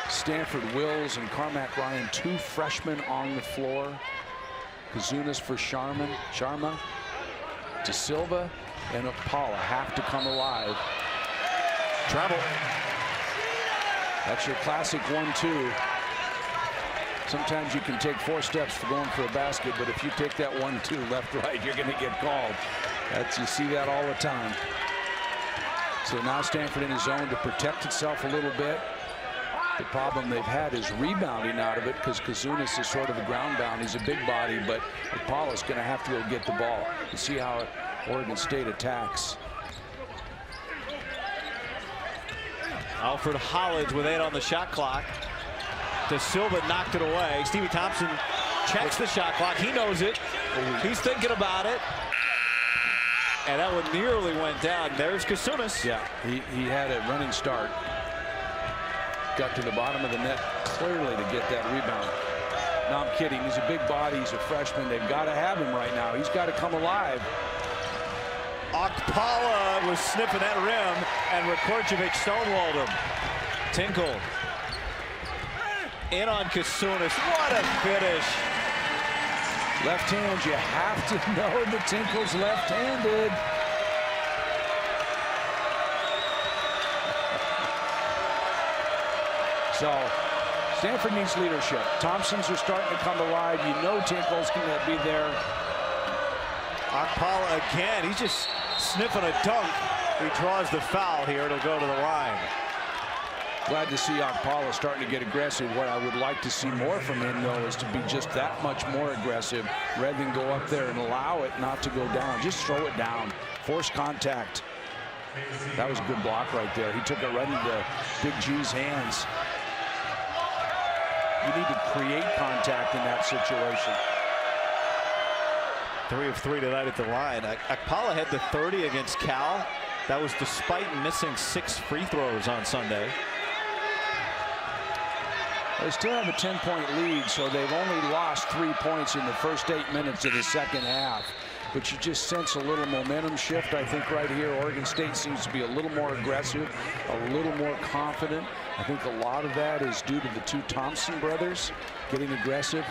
Stanford Wills and Cormac Ryan, 2 freshmen on the floor. Kazunas for Sharma, De Silva, and Okpala have to come alive. Travel. That's your classic 1-2. Sometimes you can take 4 steps for going for a basket, but if you take that 1-2 left, right, you're going to get called. You see that all the time. So now Stanford in his zone to protect itself a little bit. The problem they've had is rebounding out of it, because Kazunas is sort of a ground bound. He's a big body, but Okpala's going to have to go get the ball. You see how Oregon State attacks. Alfred Hollins with 8 on the shot clock. De Silva knocked it away. Stevie Thompson checks the shot clock. He knows it. He's thinking about it. And that one nearly went down. There's Kazunas. Yeah, he had a running start. Got to the bottom of the net clearly to get that rebound. No, I'm kidding. He's a big body. He's a freshman. They've got to have him right now. He's got to come alive. Okpala was sniffing that rim, and Rakorcevic stonewalled him. Tinkle in on Kazunas. What a finish. Left hand, you have to know that Tinkle's left-handed. So Stanford needs leadership. Thompsons are starting to come alive. You know Tinkle's going to be there. Okpala again. He's just sniffing a dunk. He draws the foul here. It'll go to the line. Glad to see Okpala starting to get aggressive. What I would like to see more from him, though, is to be just that much more aggressive rather than go up there and allow it not to go down. Just throw it down. Force contact. That was a good block right there. He took it right into Big G's hands. You need to create contact in that situation. 3 of 3 tonight at the line. Okpala had the 30 against Cal. That was despite missing 6 free throws on Sunday. They still have a 10-point lead, so they've only lost 3 points in the first 8 minutes of the second half. But you just sense a little momentum shift, I think, right here. Oregon State seems to be a little more aggressive, a little more confident. I think a lot of that is due to the 2 Thompson brothers getting aggressive.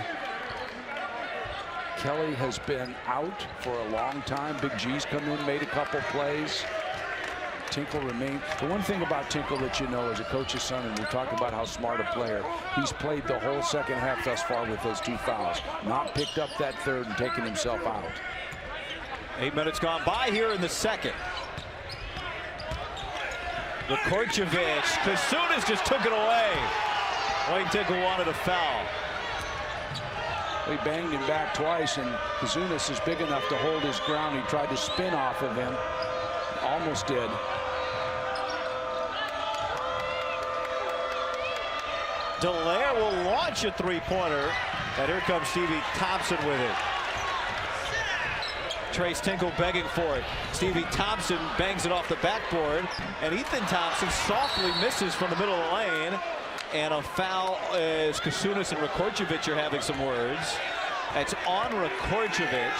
Kelly has been out for a long time. Big G's come in, made a couple plays. Tinkle remained. The one thing about Tinkle that you know as a coach's son, and we talk about how smart a player, he's played the whole second half thus far with those 2 fouls. Not picked up that third and taken himself out. 8 minutes gone by here in the second. Rakorcevic. Kazunas just took it away. Wayne Tinkle wanted a foul. He banged him back twice, and Kazunas is big enough to hold his ground. He tried to spin off of him. Almost did. Dallaire will launch a 3-pointer. And here comes Stevie Thompson with it. Trace Tinkle begging for it. Stevie Thompson bangs it off the backboard, and Ethan Thompson softly misses from the middle of the lane. And a foul as Kasunas and Rakorcevic are having some words. It's on Rakorcevic.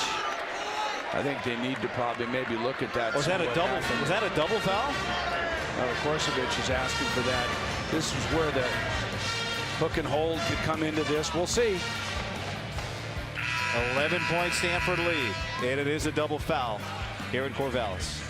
I think they need to probably maybe look at that. Was that a double? Was that a double foul? Rakorcevic is asking for that. This is where the hook and hold could come into this. We'll see. 11-point Stanford lead, and it is a double foul here in Corvallis.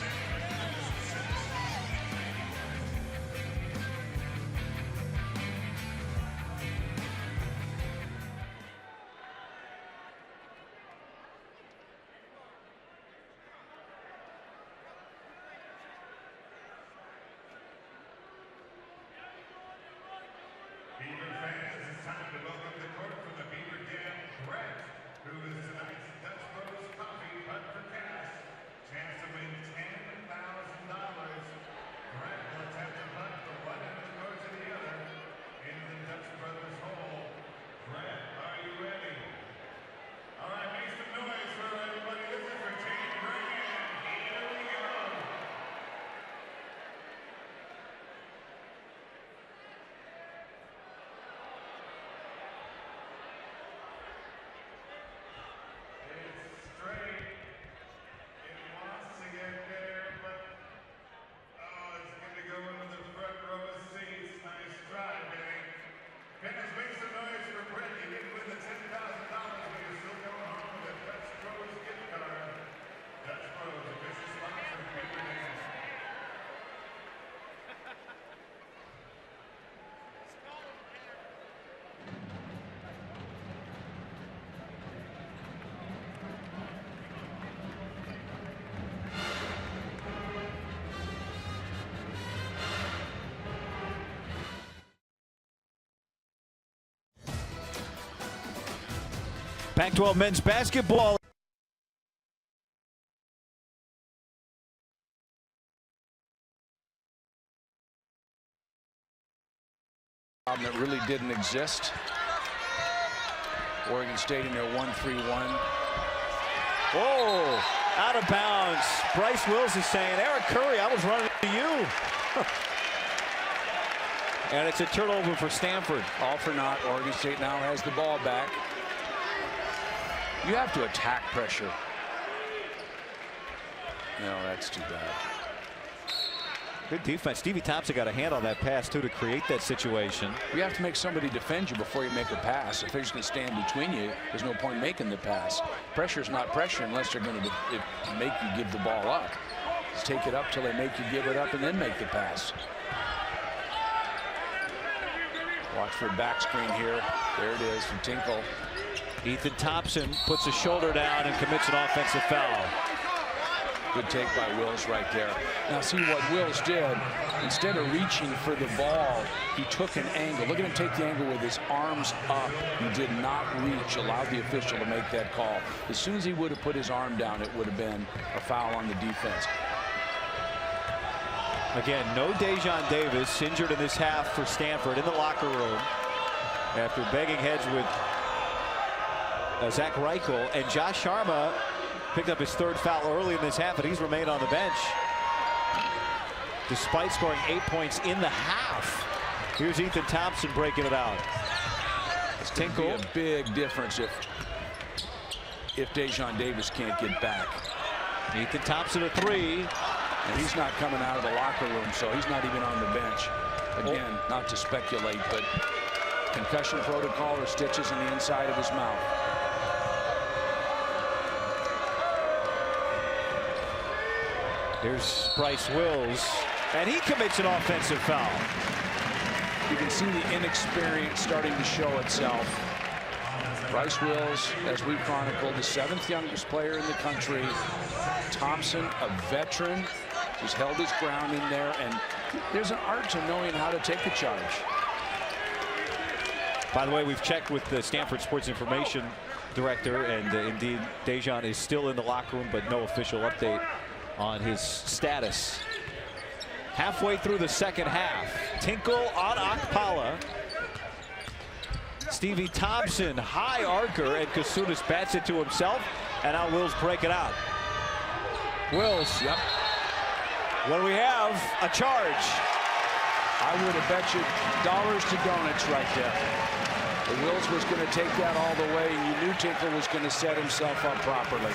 Pac-12 men's basketball. That really didn't exist. Oregon State in their 1-3-1. Whoa, out of bounds. Bryce Wills is saying, Eric Curry, I was running to you. And it's a turnover for Stanford. All for naught. Oregon State now has the ball back. You have to attack pressure. No, that's too bad. Good defense. Stevie Thompson got a hand on that pass, too, to create that situation. You have to make somebody defend you before you make a pass. If they're just going to stand between you, there's no point making the pass. Pressure's not pressure unless they're going to make you give the ball up. Just take it up till they make you give it up and then make the pass. Watch for a back screen here. There it is from Tinkle. Ethan Thompson puts his shoulder down and commits an offensive foul. Good take by Wills right there. Now see what Wills did. Instead of reaching for the ball, he took an angle. Look at him take the angle with his arms up. He did not reach, allowed the official to make that call. As soon as he would have put his arm down, it would have been a foul on the defense. Again, no Dejon Davis, injured in this half for Stanford in the locker room after begging heads with Zach Reichel, and Josh Sharma picked up his third foul early in this half, and he's remained on the bench despite scoring 8 points in the half. Here's Ethan Thompson breaking it out. It's Tinkle. A big difference if Dejon Davis can't get back. Ethan Thompson a three. And he's not coming out of the locker room, so he's not even on the bench. Again, not to speculate, but concussion protocol or stitches in the inside of his mouth. Here's Bryce Wills, and he commits an offensive foul. You can see the inexperience starting to show itself. Bryce Wills, as we chronicled, the 7th youngest player in the country. Thompson, a veteran, who's held his ground in there, and there's an art to knowing how to take a charge. By the way, we've checked with the Stanford Sports Information Director, and indeed, Dejon is still in the locker room, but no official update on his status. Halfway through the second half, Tinkle on Akpala. Stevie Thompson, high archer, and Kasunas bats it to himself, and now Wills break it out. Wills. Yep. What do we have? A charge. I would have bet you dollars to donuts right there. The Wills was going to take that all the way, and you knew Tinkle was going to set himself up properly.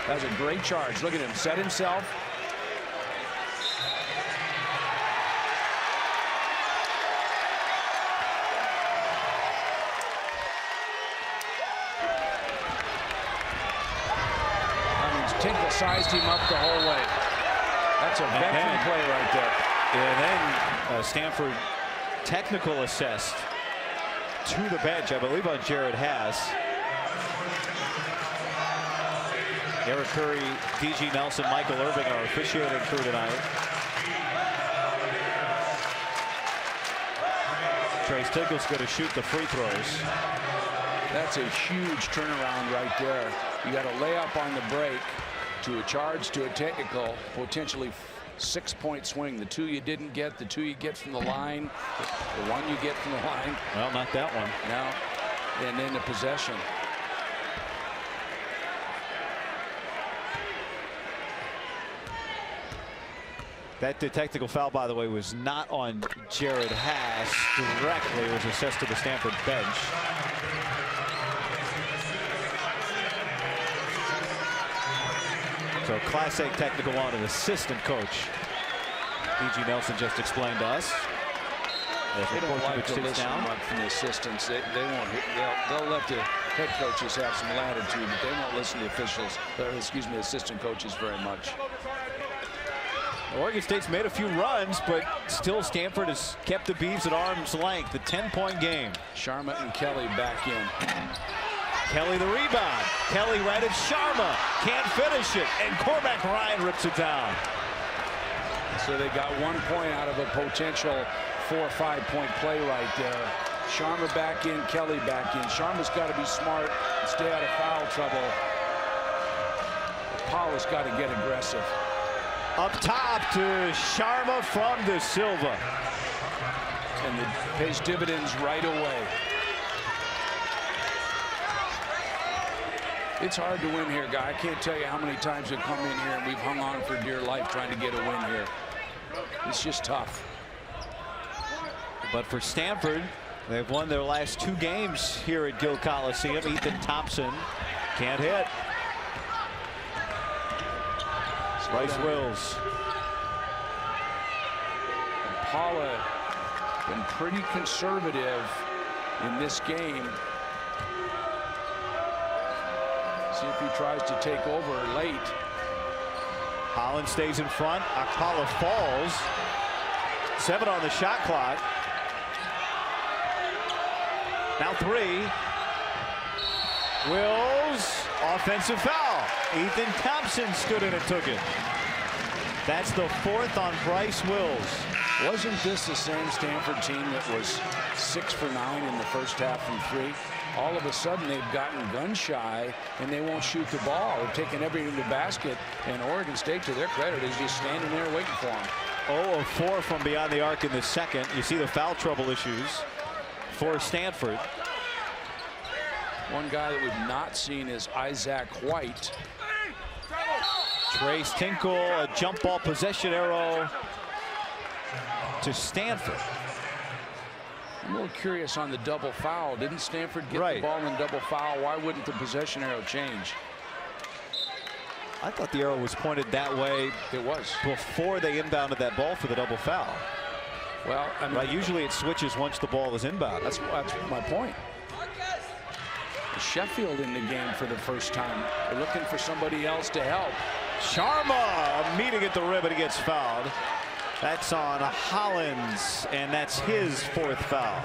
That was a great charge. Look at him, set himself. Tinkle sized him up the whole way. That's a veteran play right there. And then Stanford technical assessed to the bench, I believe, on Jared Haas. Eric Curry, D.G. Nelson, Michael Irving are officiating crew tonight. Trace Tinkle's going to shoot the free throws. That's a huge turnaround right there. You got a layup on the break to a charge to a technical, potentially 6-point swing. The two you didn't get, the two you get from the line, the one you get from the line. Well, not that one. No, and then the possession. That technical foul, by the way, was not on Jared Haas directly. It was assessed to the Stanford bench. So Class A technical on an assistant coach. D.G. Nelson just explained to us. They don't like to listen much from the assistants. They won't. They'll let the head coaches have some latitude, but they won't listen to officials, or excuse me, assistant coaches very much. Oregon State's made a few runs, but still Stanford has kept the Beavs at arm's length. A 10-point game. Sharma and Kelly back in. Kelly the rebound. Kelly right at Sharma. Can't finish it. And Cormac Ryan rips it down. So they got 1 point out of a potential 4 or 5 point play right there. Sharma back in, Kelly back in. Sharma's got to be smart and stay out of foul trouble. Paula's got to get aggressive. Up top to Sharma from De Silva. And it pays dividends right away. It's hard to win here, guy. I can't tell you how many times we've come in here and we've hung on for dear life trying to get a win here. It's just tough. But for Stanford, they've won their last 2 games here at Gill Coliseum. Ethan Thompson can't hit. Bryce Wills. And Paula been pretty conservative in this game. See if he tries to take over late. Holland stays in front. Akpala falls. 7 on the shot clock. Now 3. Wills, offensive foul. Ethan Thompson stood in and took it. That's the 4th on Bryce Wills. Wasn't this the same Stanford team that was 6 for 9 in the first half from 3? All of a sudden they've gotten gun shy and they won't shoot the ball. They've taken everything to the basket, and Oregon State, to their credit, is just standing there waiting for them. 0 of 4 from beyond the arc in the second. You see the foul trouble issues for Stanford. One guy that we've not seen is Isaac White. Trace Tinkle, a jump ball possession arrow to Stanford. I'm a little curious on the double foul. Didn't Stanford get the ball in double foul? Why wouldn't the possession arrow change? I thought the arrow was pointed that way. It was. Before they inbounded that ball for the double foul. Well, I mean, usually it switches once the ball is inbounded. That's my point. Sheffield in the game for the first time. They're looking for somebody else to help. Sharma meeting at the rim, and he gets fouled. That's on Hollins, and that's his 4th foul.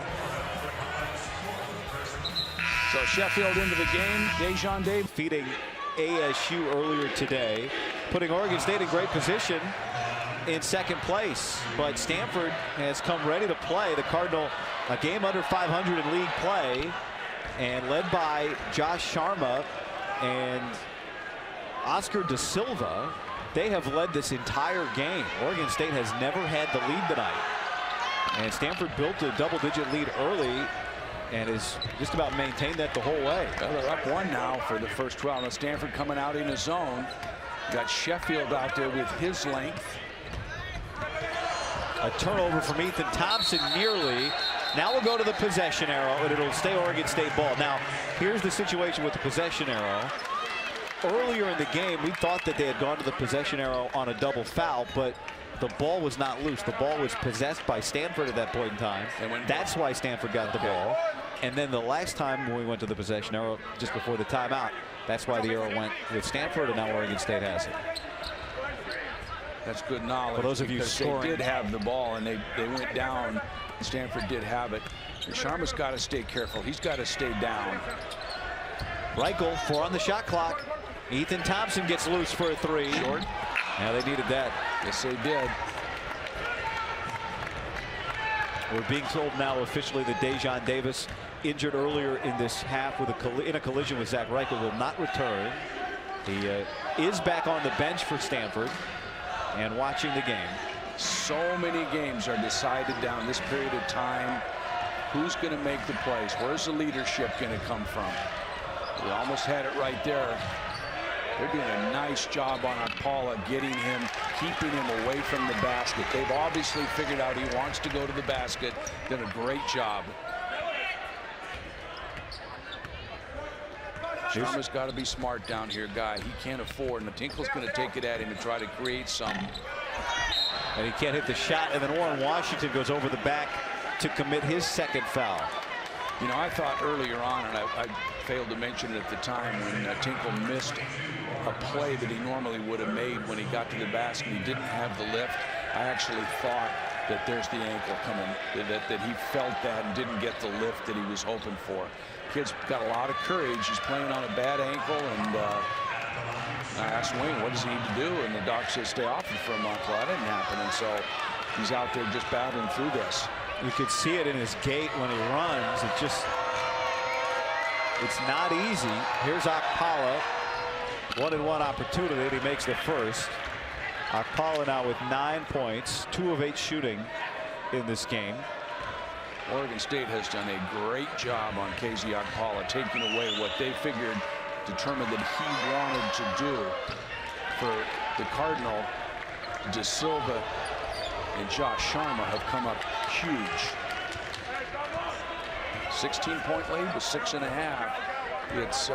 So Sheffield into the game. Dejan Davis feeding ASU earlier today, putting Oregon State in great position in 2nd place. But Stanford has come ready to play. The Cardinal, a game under 500 in league play, and led by Josh Sharma and Oscar De Silva. They have led this entire game. Oregon State has never had the lead tonight. And Stanford built a double-digit lead early and has just about maintained that the whole way. Well, they're up 1 now for the first 12. Now Stanford coming out in a zone. Got Sheffield out there with his length. A turnover from Ethan Thompson nearly. Now we'll go to the possession arrow, and it'll stay Oregon State ball. Now, here's the situation with the possession arrow. Earlier in the game, we thought that they had gone to the possession arrow on a double foul, but the ball was not loose. The ball was possessed by Stanford at that point in time. That's why Stanford got the ball. And then the last time when we went to the possession arrow, just before the timeout, that's why the arrow went with Stanford, and now Oregon State has it. That's good knowledge. For those of you scoring, they did have the ball, and they went down. Stanford did have it. And Sharma's got to stay careful. He's got to stay down. Reichel, 4 on the shot clock. Ethan Thompson gets loose for a 3. Short. Yeah, they needed that. Yes, they did. We're being told now officially that Dejon Davis, injured earlier in this half with in a collision with Zach Reichel, will not return. He is back on the bench for Stanford and watching the game. So many games are decided down this period of time. Who's going to make the plays? Where's the leadership going to come from? We almost had it right there. They're doing a nice job on Akpala, getting him, keeping him away from the basket. They've obviously figured out he wants to go to the basket. Done a great job. Sharma's got to be smart down here, guy. He can't afford, and Tinkle's going to take it at him and try to create some. And he can't hit the shot, and then Warren Washington goes over the back to commit his second foul. You know, I thought earlier on, and I failed to mention it at the time, when Tinkle missed a play that he normally would have made when he got to the basket. He didn't have the lift. I actually thought that there's the ankle coming, that he felt that and didn't get the lift that he was hoping for. Kid's got a lot of courage. He's playing on a bad ankle, and I asked Wayne, what does he need to do? And the doc said, stay off him for a month. Well, that didn't happen, and so he's out there just battling through this. You could see it in his gait when he runs. It's not easy. Here's Akpala. 1-and-1 opportunity. He makes the first. Akpala now with 9 points, 2 of 8 shooting in this game. Oregon State has done a great job on KZ Akpala, taking away what they figured, determined that he wanted to do. For the Cardinal, De Silva and Josh Sharma have come up huge. 16-point lead with 6.5. It's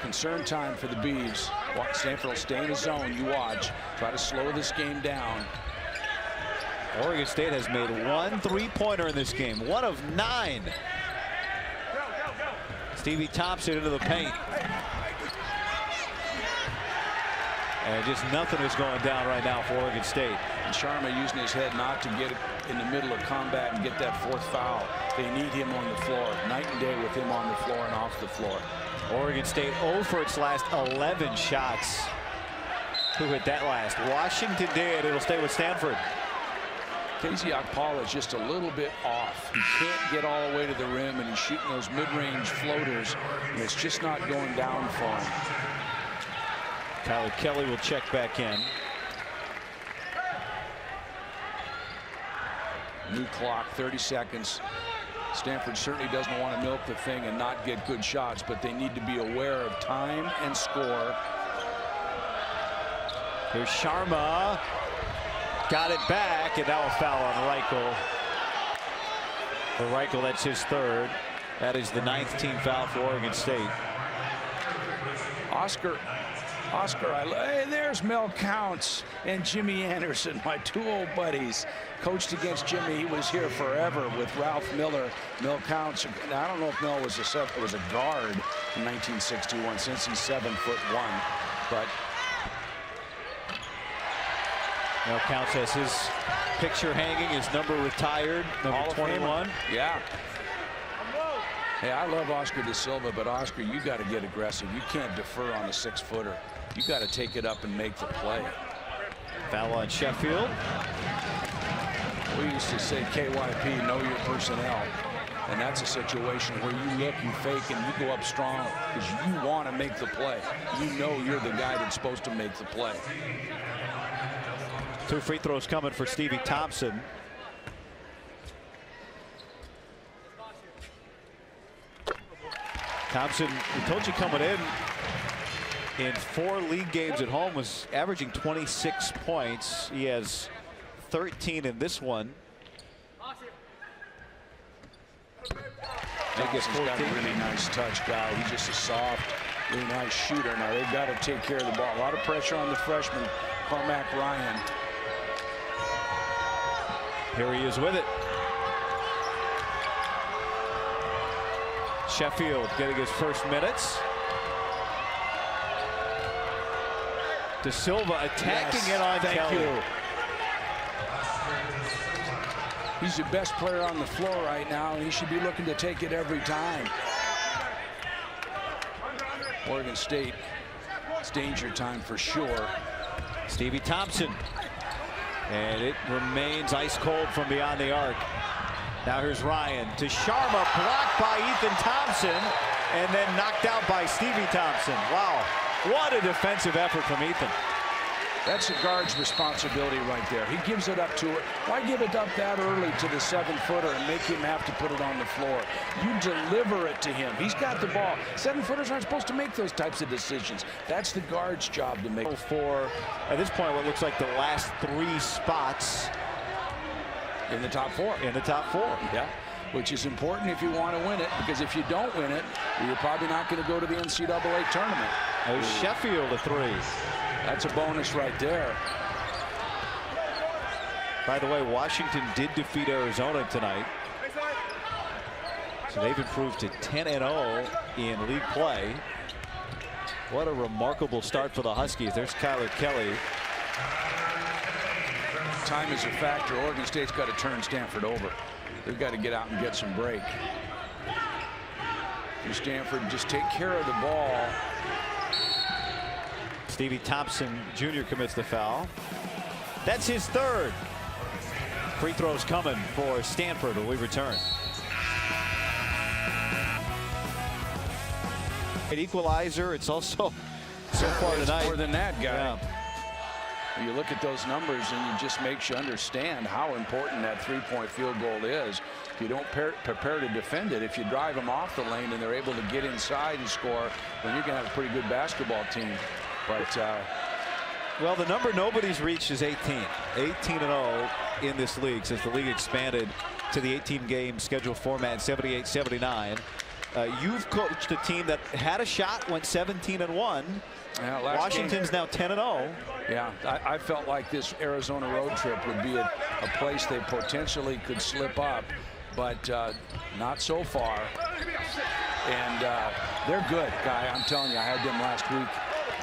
concern time for the Beavs. Stanford will stay in the zone. You watch. Try to slow this game down. Oregon State has made 1 3-pointer in this game. 1 of 9. Stevie Thompson into the paint. And just nothing is going down right now for Oregon State. And Sharma using his head not to get it in the middle of combat and get that 4th foul. They need him on the floor. Night and day with him on the floor and off the floor. Oregon State 0 for its last 11 shots. Who hit that last? Washington did. It'll stay with Stanford. KZ Akpala is just a little bit off. He can't get all the way to the rim, and he's shooting those mid-range floaters, and it's just not going down for him. Tyler Kelly will check back in. New clock, 30 seconds. Stanford certainly doesn't want to milk the thing and not get good shots, but they need to be aware of time and score. Here's Sharma. Got it back, and now a foul on Reichel. For Reichel, that's his 3rd. That is the 9th team foul for Oregon State. Oscar, hey, there's Mel Counts and Jimmy Anderson, my 2 old buddies. Coached against Jimmy. He was here forever with Ralph Miller. Mel Counts, now, I don't know if Mel was a guard in 1961, since he's 7'1", but Mel Counts has his picture hanging, his number retired, number 21. Yeah. Hey, I love Oscar De Silva, but Oscar, you got to get aggressive. You can't defer on a 6-footer. You got to take it up and make the play. Foul on Sheffield. We used to say KYP, know your personnel. And that's a situation where you look, you fake, and you go up strong because you want to make the play. You know you're the guy that's supposed to make the play. 2 free throws coming for Stevie Thompson. Thompson, we told you coming in, in 4 league games at home was averaging 26 points. He has 13 in this one. He's got a really nice touch, guy. He's just a soft, really nice shooter. Now they've got to take care of the ball. A lot of pressure on the freshman, Cormac Ryan. Here he is with it. Sheffield getting his first minutes. De Silva attacking it on Kelly. He's the best player on the floor right now, and he should be looking to take it every time. Oregon State, it's danger time for sure. Stevie Thompson. And it remains ice cold from beyond the arc. Now here's Ryan to Sharma, blocked by Ethan Thompson, and then knocked out by Stevie Thompson. Wow, what a defensive effort from Ethan. That's the guard's responsibility right there. He gives it up to it. Why give it up that early to the 7-footer and make him have to put it on the floor? You deliver it to him. He's got the ball. 7-footers aren't supposed to make those types of decisions. That's the guard's job to make. For, at this point, what looks like the last 3 spots in the top 4. In the top 4. Yeah, which is important if you want to win it, because if you don't win it, you're probably not going to go to the NCAA tournament. There's Sheffield a 3. That's a bonus right there. By the way, Washington did defeat Arizona tonight. So they've improved to 10-0 in league play. What a remarkable start for the Huskies. There's Kyler Kelly. Time is a factor. Oregon State's got to turn Stanford over. They've got to get out and get some break. And Stanford just take care of the ball. Stevie Thompson Jr. commits the foul. That's his 3rd. Free throws coming for Stanford when we return. An equalizer. It's also so far tonight. More than that, guy. Yeah. You look at those numbers and it just makes you understand how important that 3-point field goal is. If you don't prepare to defend it, if you drive them off the lane and they're able to get inside and score, then you're going to have a pretty good basketball team. But well, the number nobody's reached is 18. 18-0 in this league since the league expanded to the 18-game schedule format, 78-79. You've coached a team that had a shot, went 17-1. Yeah, Washington's now 10-0. Yeah, I felt like this Arizona road trip would be a place they potentially could slip up, but not so far. And they're good, Guy. I'm telling you, I had them last week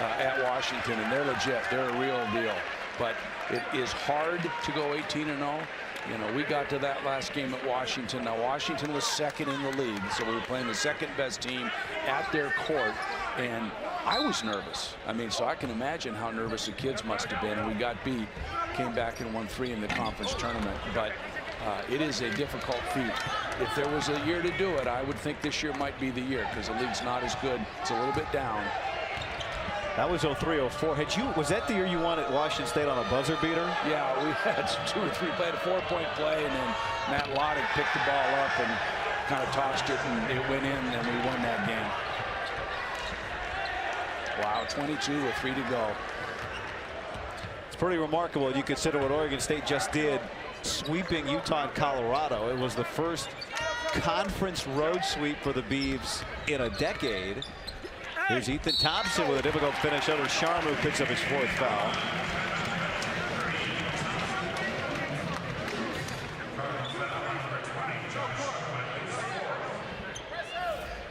at Washington, and they're legit. They're a real deal. But it is hard to go 18-0. You know, we got to that last game at Washington. Now, Washington was 2nd in the league, so we were playing the 2nd-best team at their court, and I was nervous. I mean, so I can imagine how nervous the kids must have been. And we got beat, came back and won 3 in the conference tournament. But it is a difficult feat. If there was a year to do it, I would think this year might be the year, because the league's not as good. It's a little bit down. That was 03-04. Was that the year you won at Washington State on a buzzer beater? Yeah, we had 2 or 3 played a 4-point play, and then Matt Loddick picked the ball up and kind of tossed it, and it went in, and we won that game. Wow, 22 with 3 to go. It's pretty remarkable. You consider what Oregon State just did, sweeping Utah and Colorado. It was the first conference road sweep for the Beavs in a decade. Here's Ethan Thompson with a difficult finish over Sharma, who picks up his 4th foul.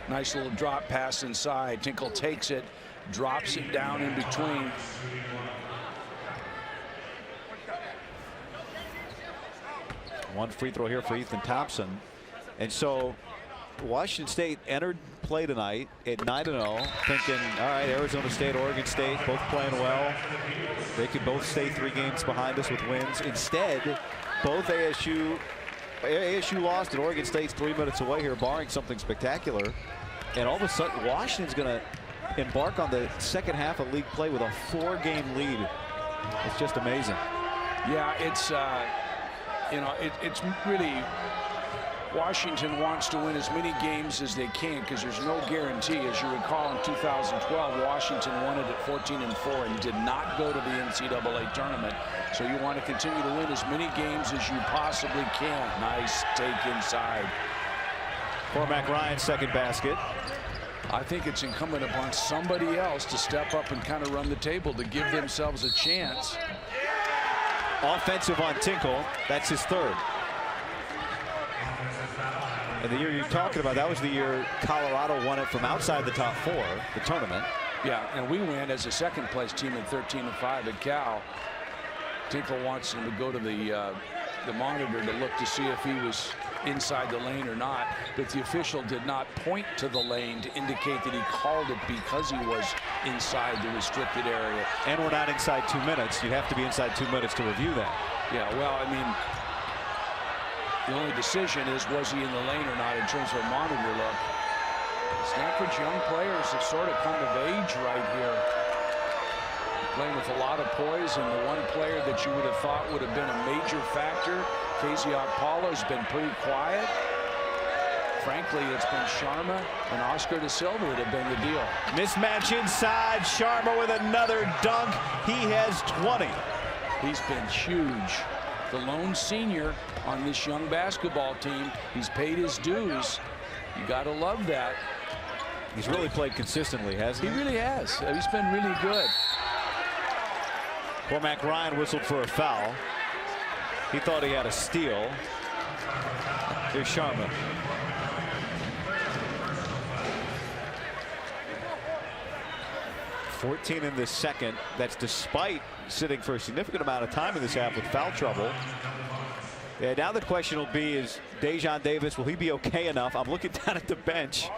Nice little drop pass inside. Tinkle takes it, drops it down in between. One free throw here for Ethan Thompson. And so Washington State entered play tonight at 9-0, thinking, all right, Arizona State, Oregon State, both playing well. They could both stay 3 games behind us with wins. Instead, both ASU lost, and Oregon State's 3 minutes away here, barring something spectacular. And all of a sudden, Washington's going to embark on the second half of league play with a 4-game lead. It's just amazing. Yeah, it's you know, it's really Washington wants to win as many games as they can because there's no guarantee. As you recall, in 2012, Washington won it at 14-4 and did not go to the NCAA tournament. So you want to continue to win as many games as you possibly can. Nice take inside. Cormac Ryan's second basket. I think it's incumbent upon somebody else to step up and kind of run the table to give themselves a chance. Offensive on Tinkle. That's his third. And the year you're talking about, that was the year Colorado won it from outside the top 4, the tournament. Yeah, and we went as a second place team in 13-5 at Cal. Tinkle wants him to go to the monitor to look to see if he was inside the lane or not, but the official did not point to the lane to indicate that he called it because he was inside the restricted area. And we're not inside 2 minutes. You have to be inside 2 minutes to review that. Yeah, well, I mean, the only decision is, was he in the lane or not in terms of a monitor look. Stanford's young players have sort of come of age right here. Playing with a lot of poise, and the one player that you would have thought would have been a major factor, Casey Okpala, has been pretty quiet. Frankly, it's been Sharma and Oscar Da Silva that have been the deal. Mismatch inside. Sharma with another dunk. He has 20. He's been huge. The lone senior on this young basketball team. He's paid his dues. You got to love that. He's really played consistently, hasn't he? He really has. He's been really good. Cormac Ryan whistled for a foul. He thought he had a steal. Here's Sharma. .14 in the second. That's despite sitting for a significant amount of time in this half with foul trouble. Yeah, now the question will be, is Dejon Davis, will he be okay enough? I'm looking down at the bench.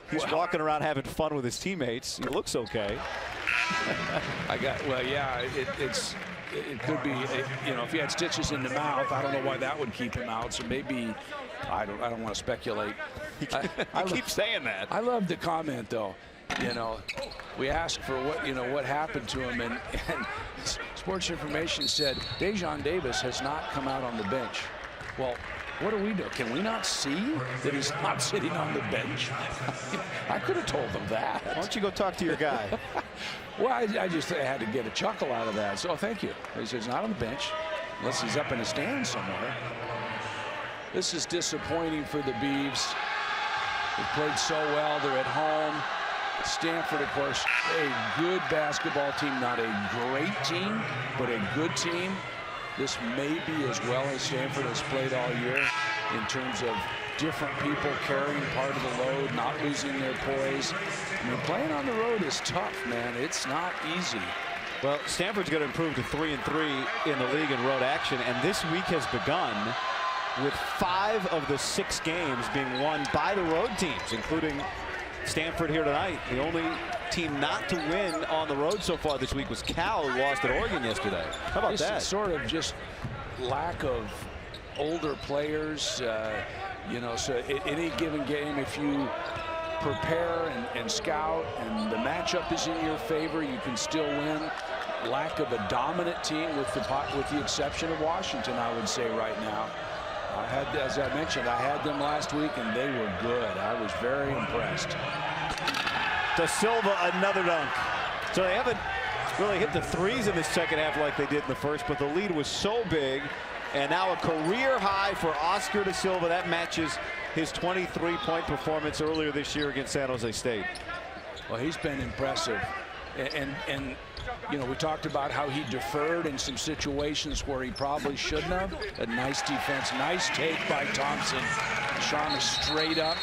He's walking around having fun with his teammates. He looks okay. Well, yeah, it could be, you know, if he had stitches in the mouth, I don't know why that would keep him out. So maybe, I don't want to speculate. I keep saying that. I love the comment, though. You know, we asked for what happened to him, and Sports Information said Dejon Davis has not come out on the bench. Well, what do we do? Can we not see that he's not sitting on the bench? I could have told them that. Why don't you go talk to your guy? Well, I just had to get a chuckle out of that. So thank you. He says not on the bench unless he's up in a stand somewhere. This is disappointing for the Beavs. They played so well. They're at home. Stanford, of course, a good basketball team, not a great team, but a good team. This may be as well as Stanford has played all year in terms of different people carrying part of the load, not losing their poise. I mean, playing on the road is tough, man. It's not easy. Well, Stanford's going to improve to 3-3 in the league in road action, and this week has begun with 5 of the 6 games being won by the road teams, including Stanford here tonight. The only team not to win on the road so far this week was Cal, who lost at Oregon yesterday. How about that? It's sort of just lack of older players. You know, so at any given game, if you prepare and scout and the matchup is in your favor, you can still win. Lack of a dominant team, with the exception of Washington, I would say right now. As I mentioned, I had them last week, and they were good. I was very impressed. Da Silva, another dunk. So they haven't really hit the threes in the second half like they did in the first, but the lead was so big. And now a career high for Oscar Da Silva. That matches his 23-point performance earlier this year against San Jose State. Well, he's been impressive. And you know, we talked about how he deferred in some situations where he probably shouldn't have. A nice defense, nice take by Thompson. Sharma straight up.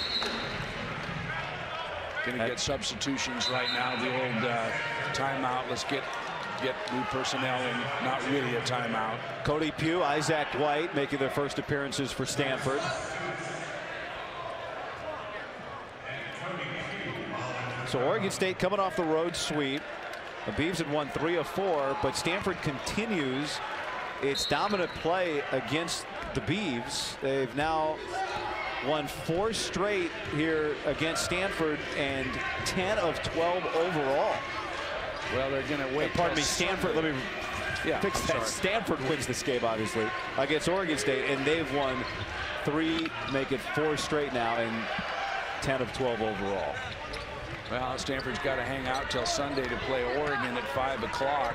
Going to get substitutions right now. The old timeout. Let's get new personnel in. Not really a timeout. Cody Pugh, Isaac White making their first appearances for Stanford. So Oregon State coming off the road sweep. The Beavs had won 3 of 4, but Stanford continues its dominant play against the Beavs. They've now won 4 straight here against Stanford and 10 of 12 overall. Well, they're going to wait. Pardon me, Stanford. Let me fix that. Sorry. Stanford wins this game, obviously, against Oregon State, and they've won 3, make it 4 straight now, and 10 of 12 overall. Well, Stanford's got to hang out till Sunday to play Oregon at 5 o'clock.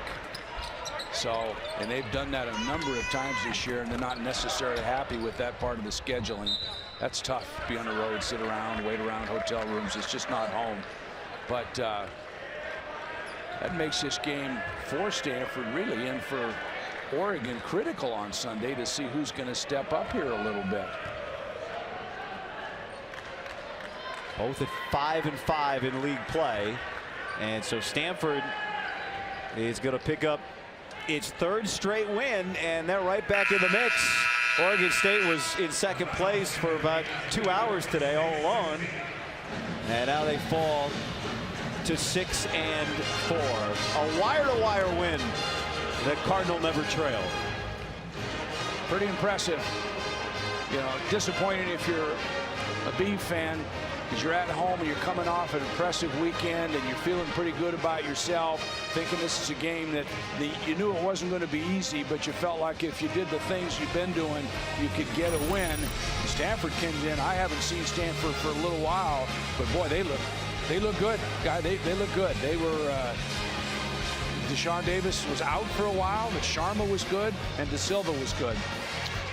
So, and they've done that a number of times this year, and they're not necessarily happy with that part of the scheduling. That's tough. Be on the road, sit around, wait around hotel rooms. It's just not home. But that makes this game for Stanford really, and for Oregon, critical on Sunday to see who's going to step up here a little bit. Both at 5-5 in league play, and so Stanford is going to pick up its 3rd straight win, and they're right back in the mix. Oregon State was in 2nd place for about 2 hours today all alone, and now they fall to 6-4. A wire-to-wire win that Cardinal never trailed. Pretty impressive. You know, disappointing if you're a Bee fan, because you're at home and you're coming off an impressive weekend and you're feeling pretty good about yourself, thinking this is a game that you knew it wasn't going to be easy, but you felt like if you did the things you've been doing, you could get a win. Stanford comes in. I haven't seen Stanford for a little while, but boy, they look good. Guy, they look good. They were Deshaun Davis was out for a while, but Sharma was good and De Silva was good.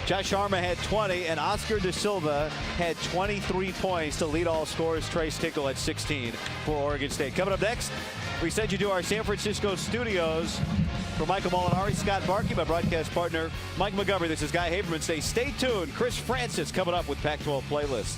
Josh Sharma had 20, and Oscar De Silva had 23 points to lead all scorers. Trace Tickle at 16 for Oregon State. Coming up next, we send you to our San Francisco studios. For Michael Molinari, Scott Barkey, my broadcast partner, Mike Montgomery. This is Guy Haberman. Stay tuned. Chris Francis coming up with Pac-12 playlist.